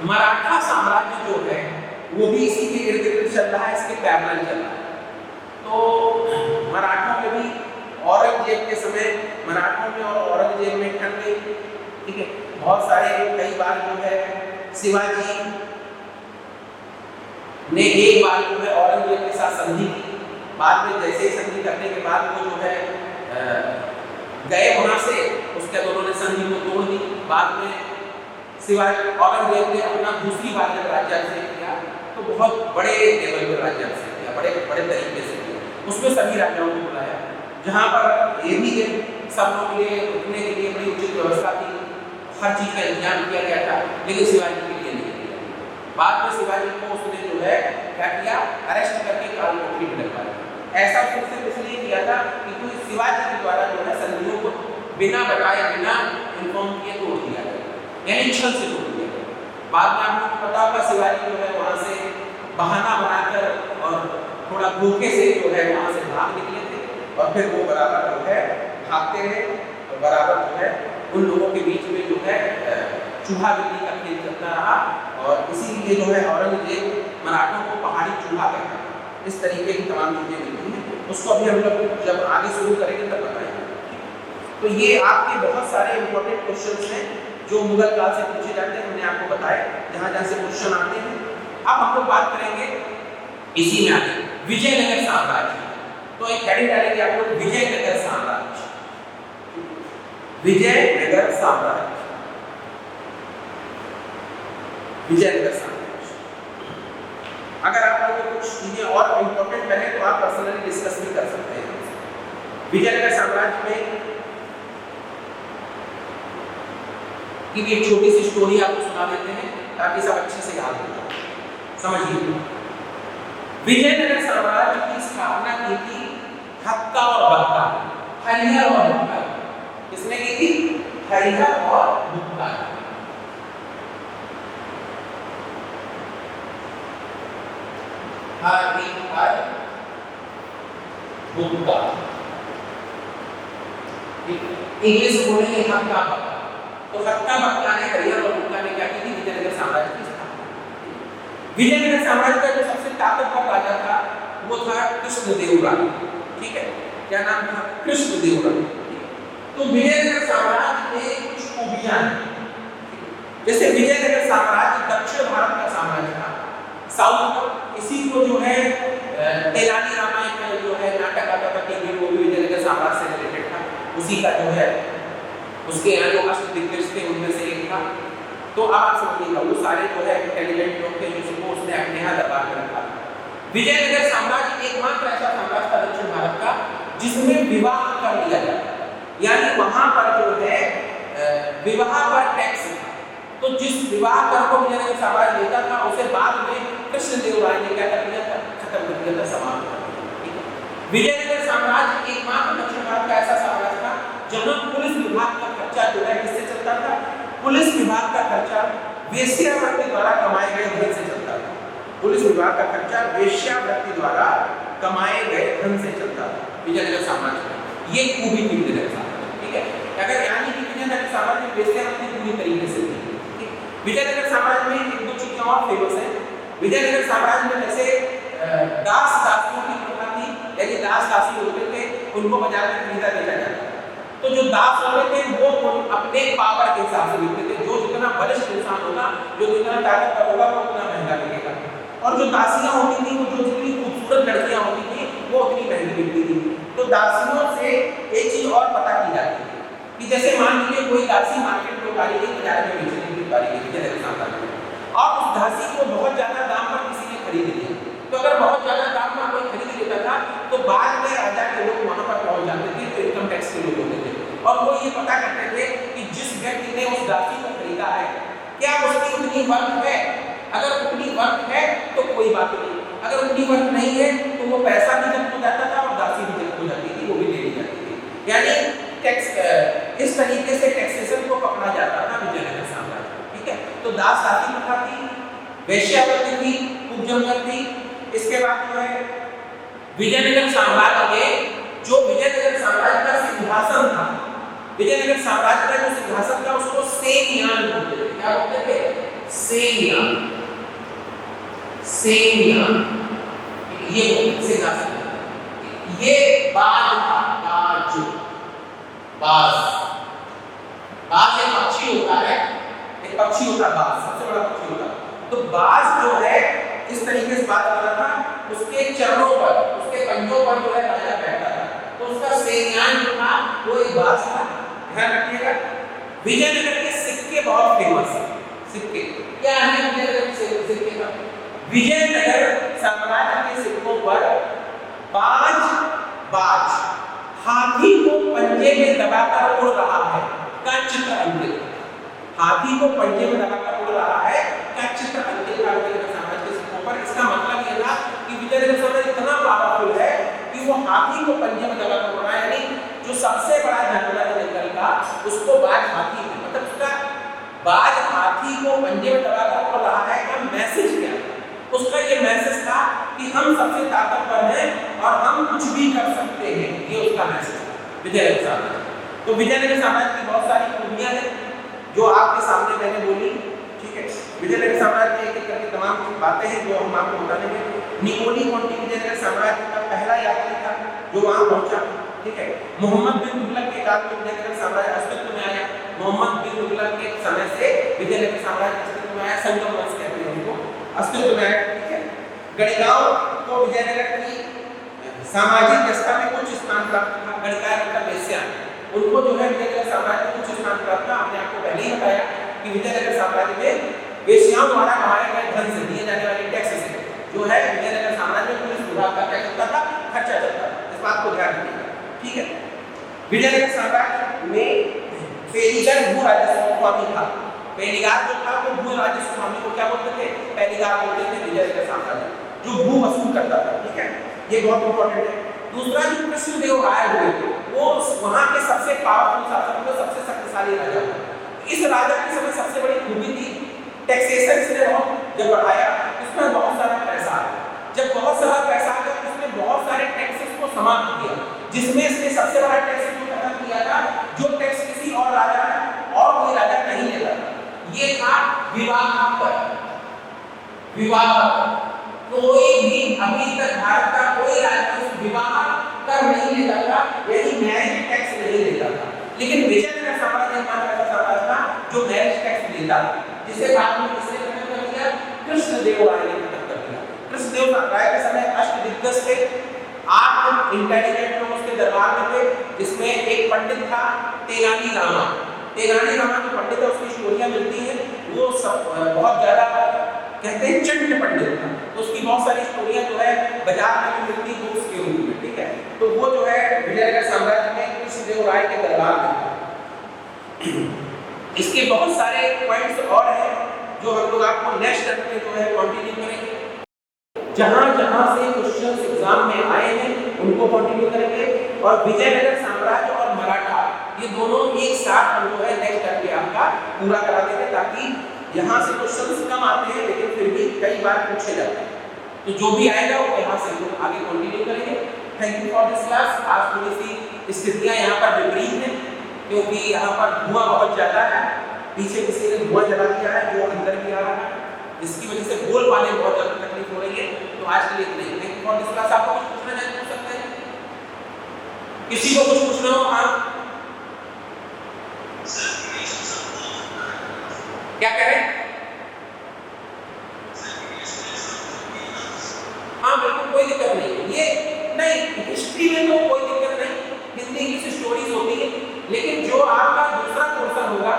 मराठा साम्राज्य जो है वो भी इसी के इर्द गिर्द चल रहा है, इसके पैरेलल चल रहा है। तो मराठों में भी औरंगजेब के समय मराठों में और औरंगजेब में ठन गई। ठीक है, बहुत सारे कई बार जो है शिवाजी ने एक बार जो है औरंगजेब के साथ संधि की। बाद में जैसे ही संधि करने के बाद वो जो है गए वहां से, उसके बाद उन्होंने संधि को तोड़ दी। बाद में शिवाजी औरंगजेब ने अपना दूसरी बार जब राज्याभिषेक किया तो बहुत बड़े लेवल पर राज्याभिषेक किया, बड़े बड़े तरीके से किया। उसमें सभी राजाओं को बुलाया, जहाँ पर ये भी सब लोगों के लिए रुकने के लिए बड़ी उचित व्यवस्था थी, हर चीज का इंतजाम किया गया था, लेकिन शिवाजी के लिए नहीं किया। बाद में शिवाजी को उसने जो है क्या किया, अरेस्ट करके काल कोठरी में डलवा दिया। ऐसा सिर्फ इसलिए किया था कि कोई शिवाजी के द्वारा जो है संधियों को बिना बताए, बिना इन्फॉर्म किए तोड़ दिया गया, यानी छल से तोड़ दिया गया। बाद में आपको पता होगा शिवाजी जो है वहां से बहाना बनाकर और थोड़ा धोखे से जो है वहां से भाग निकले थे, और फिर वो बराबर जो है भागते रहे, और बराबर जो है उन लोगों के बीच में जो है चूहा बिल्ली का खेल चलता रहा। और इसीलिए जो है औरंगजेब मराठों को पहाड़ी चूहा कहता है। इस तरीके की तमाम चीजें मिलती हैं, उसको अभी हम लोग जब आगे शुरू करेंगे तब बताएंगे। तो ये आपके बहुत सारे इंपॉर्टेंट क्वेश्चंस हैं जो मुगल काल से पूछे जाते हैं, हमने आपको बताया जहाँ जहाँ से क्वेश्चन आते हैं। अब हम लोग बात करेंगे इसी में आगे विजयनगर साम्राज्य। तो एक हेडिंग डालेंगे आप लोग, विजयनगर साम्राज्य। विजयनगर साम्राज्य, विजयनगर साम्राज्य। अगर आप लोगों को कुछ चीजें और इंपॉर्टेंट लगे तो आप पर्सनली डिस्कस भी कर सकते हैं। विजयनगर साम्राज्य में की भी एक छोटी सी स्टोरी आपको सुना देते हैं ताकि सब अच्छे से याद हो जाए। समझिए, विजयनगर साम्राज्य की स्थापना की थी हक्का और बक्का, हरिहर और बुक्का। किसने की थी? हरिहर और बुक्का। हरिहर बुक्का, इंग्लिश बोलेंगे हक्का बक्का। तो हक्का बक्का ने, हरिहर और बुक्का ने क्या की थी? विजयनगर साम्राज्य की स्थापना। विजयनगर साम्राज्य का जो सबसे ताकतवर राजा था वो था कृष्णदेव राय। ठीक है, क्या नाम था? कृष्णदेव राय। तो विजयनगर साम्राज्य में कुछ खूबियां हैं। जैसे विजयनगर साम्राज्य दक्षिण भारत का साम्राज्य था, साउथ का। इसी को जो है तेनाली रामायण में जो है नाटक आता था टीवी, वो भी विजयनगर साम्राज्य से रिलेटेड था। उसी का जो है उसके यहाँ जो अष्टदिग्गज थे उनमें से एक था। तो आप समझिएगा वो सारे जो है इंटेलिजेंट लोग थे जिसको उसने अपने यहाँ दबा कर रखा। विजयनगर साम्राज्य एकमात्र ऐसा साम्राज्य था दक्षिण भारत का जिसमें विवाह कर लिया जाता, यानी वहां पर जो है विवाह पर टैक्स था। तो जिस विवाह कर को विजयनगर साम्राज्य लेता था उसे बाद में कृष्णदेव राय ने क्या कर दिया था? खत्म कर दिया था, समाप्त कर दिया। विजयनगर साम्राज्य एकमात्र दक्षिण भारत का ऐसा साम्राज्य था जहां पुलिस विभाग का खर्चा जो है किससे चलता था? पुलिस विभाग का खर्चा वेश्यावृत्ति द्वारा कमाए गए धन से चलता था। पुलिस विभाग का खर्चा वेश्यावृत्ति द्वारा कमाए गए धन से चलता था विजयनगर साम्राज्य में। ये खूबी थी विजयनगर साम्राज्य। ठीक है, अगर यानी कि विजयनगर साम्राज्य में वेश्यावृत्ति पूरी तरीके से थी। विजयनगर साम्राज्य में एक दो चीजें और फेमस है। विजयनगर साम्राज्य में जैसे दास दासियों की प्रथा थी, यानी दास दासी होते थे उनको बाजार में खरीदा बेचा जाता। तो जो दास होते थे वो अपने पावर के हिसाब से बिकते थे। जो जितना बलिष्ठ इंसान होगा, जो जितना ताकतवर होगा, वो उतना महंगा बिकेगा। और जो दासियां होती थी, वो जो जितनी खूबसूरत लड़कियां होती थी, वो उतनी महंगी बिकती थी। तो दासियों से एक चीज और पता की जाती थी कि जैसे मान लीजिए कोई दासी मार्केट में उतारी गई, बाजार में बेचने की उतारी गई विजयनगर साम्राज्य में, और उस दासी को बहुत ज्यादा दाम पर किसी ने खरीद लिया। तो अगर बहुत ज्यादा दाम पर कोई खरीद लेता था तो बाद में राजा के लोग वहां पर पहुंच जाते थे, तो इनकम टैक्स के लोग होते थे, और वो ये पता करते थे कि जिस व्यक्ति ने उस दासी को खरीदा है क्या उसकी उतनी वर्थ है। अगर उतनी वर्थ है तो कोई बात नहीं, अगर उतनी वर्थ नहीं है तो वो पैसा भी जब्त हो जाता था और दासी भी जब्त हो जाती थी, वो भी ले ली जाती थी। यानी टैक्स इस तरीके से टैक्सेशन को पकड़ा जाता था विजयनगर साम्राज्य। ठीक है, तो दास दासी प्रथा थी, वेश्यावृत्ति थी, खूब जमकर थी। इसके बाद जो है विजयनगर साम्राज्य में जो विजयनगर साम्राज्य का सिंहासन था, विजयनगर साम्राज्य का जो सिंहासन था उसको सेनयान बोलते थे। क्या बोलते थे? सेनयान। सेनयान ये सिंहासन, ये बाज था, बाज। बाज बाज एक पक्षी होता है पक्षी होता है बाज, सबसे बड़ा पक्षी होता है। तो बाज जो है इस तरीके से बात कर रहा था, उसके चरणों पर, उसके पंजों पर जो है राजा बैठा था, तो उसका सेनान जो था वो एक बाज था। ध्यान रखिएगा। विजयनगर के सिक्के बहुत फेमस है। सिक्के क्या है विजयनगर के सिक्के का? विजयनगर साम्राज्य के सिक्कों पर बाज हाथी को पंजे में दबाकर उड़ रहा है का चित्र अंकित। हाथी को पंजे में दबाकर उड़ रहा है का चित्र अंकित था विजयनगर साम्राज्य के सिक्कों पर। इसका मतलब यह था कि विजयनगर साम्राज्य इतना पावरफुल है कि वो हाथी को पंजे में दबाकर उड़ रहा है, यानी जो सबसे बड़ा जानवर है जंगल का उसको बाज हाथी, मतलब उसका बाज हाथी को पंजे में दबाकर उड़ रहा है का मैसेज क्या था? उसका ये मैसेज था कि हम सबसे ताकतवर हैं और हम कुछ भी कर सकते हैं, ये उसका मैसेज था विजयनगर साम्राज्य। तो विजयनगर साम्राज्य की बहुत सारी खूबियां हैं जो आपके सामने मैंने बोली, ठीक है। विजयनगर साम्राज्य में एक एक करके तमाम बातें हैं जो हम आपको बता देंगे। निकोली कॉन्टी विजयनगर साम्राज्य का पहला यात्री था जो वहां पहुंचा, ठीक है। मोहम्मद बिन तुगलक के काल में विजयनगर साम्राज्य अस्तित्व में आया। मोहम्मद बिन तुगलक के समय से विजयनगर साम्राज्य अस्तित्व में आया, संगम वंश कहते हैं उनको, अस्तित्व में आया, ठीक है। गढ़गांव को विजयनगर की सामाजिक व्यवस्था में कुछ स्थान प्राप्त था। गढ़गांव का वेश्या, उनको जो है विजयनगर साम्राज्य में कुछ स्थान प्राप्त था। हमने आपको पहले ही बताया कि विजयनगर साम्राज्य में वेश्याओं द्वारा कमाए गए धन से दिए जाने वाले टैक्स से जो है विजयनगर साम्राज्य में पुलिस विभाग का क्या चलता था, खर्चा चलता था। इस बात को ध्यान रखिएगा, ठीक है। विजयनगर साम्राज्य में पेलिगर भू राजस्व स्वामी था। पेलिगार जो था वो भू राजस्व स्वामी को क्या बोलते थे? पेलिगार बोलते थे विजयनगर साम्राज्य, जो भू वसूल करता था, ठीक है। ये बहुत इंपॉर्टेंट है। दूसरा जो कृष्णदेव राय हुए वो वहां के सबसे पावरफुल शासक थे, सबसे शक्तिशाली राजा थे। इस राजा की सबसे सबसे बड़ी खूबी थी टैक्सेशन इसने बहुत जब बढ़ाया, इसमें बहुत सारा पैसा आया। जब बहुत सारा पैसा आया तो इसने बहुत सारे टैक्सेस को समाप्त किया, जिसमें इसने सबसे बड़ा टैक्स जो खत्म किया था, जो टैक्स किसी और राजा और कोई राजा नहीं लेता था, ये था विवाह कर। विवाह कोई भी अभी तक भारत का कोई राज्य विवाह कर नहीं लेता था, यानी मैरिज टैक्स नहीं लेता था। लेकिन विजयनगर साम्राज्य ऐसा साम्राज्य था जो मैरिज टैक्स लेता था, जिसे बाद में किसने खत्म कर दिया? कृष्णदेव राय ने खत्म कर दिया। कृष्णदेव राय के समय अष्टदिग्गज थे, 8 इंटेलिजेंट लोग उसके दरबार में थे, जिसमें एक पंडित था तेनाली रामा। तेनाली रामा जो पंडित है उसकी स्टोरियां मिलती हैं, वो सब बहुत ज्यादा कहते हैं चंट पंडित था, तो उसकी बहुत सारी स्टोरियां जो है बाजार में भी मिलती है बुक्स के रूप में, ठीक है। तो वो जो है विजयनगर साम्राज्य में कृष्णदेव राय के दरबार में था। इसके बहुत सारे पॉइंट्स और हैं जो हम लोग आपको नेक्स्ट टर्म में जो है कंटिन्यू करेंगे। जहां जहां से क्वेश्चंस एग्जाम में आए हैं उनको कंटिन्यू करेंगे। और विजयनगर साम्राज्य और मराठा ये दोनों एक साथ हम जो है नेक्स्ट टर्म में आपका पूरा करा देंगे, ताकि यहाँ से क्वेश्चंस कम आते हैं लेकिन फिर भी कई बार पूछे जाते हैं। तो जो भी आएगा वो यहाँ से हम आगे कंटिन्यू करेंगे। Thank you for this class. आज थोड़ी सी स्थितियाँ यहाँ पर विपरीत हैं क्योंकि यहाँ पर धुआं बहुत ज़्यादा है, पीछे किसी ने धुआं जला दिया है जो अंदर भी आ रहा है, जिसकी वजह से बोल पाने में बहुत ज़्यादा तकलीफ हो रही है। तो आज के लिए इतना ही। Thank you for this class. आपको कुछ पूछना है पूछ सकते हैं, किसी को कुछ पूछना हो आप क्या करें? हाँ बिल्कुल कोई दिक्कत नहीं है, ये नहीं हिस्ट्री में तो कोई दिक्कत नहीं, हिंदी इंग्लिश स्टोरीज होती है, लेकिन जो आपका दूसरा पोर्शन होगा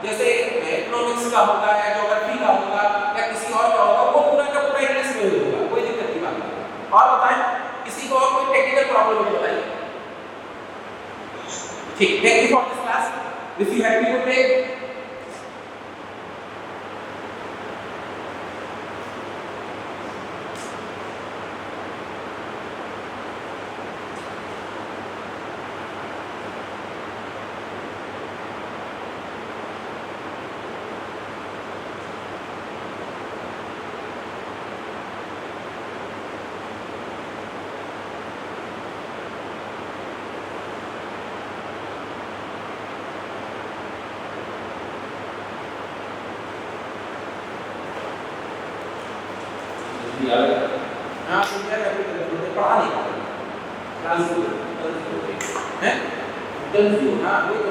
जैसे इकोनॉमिक्स का होगा या ज्योग्राफी का होगा या किसी और का होगा, वो पूरा का पूरा इंग्लिश में होगा, कोई दिक्कत की बात नहीं। और बताएं किसी को और कोई टेक्निकल प्रॉब्लम है बताइए। ठीक, thank you for this class. If you have to take हाँ पढ़ा नहीं है, हाँ वो तो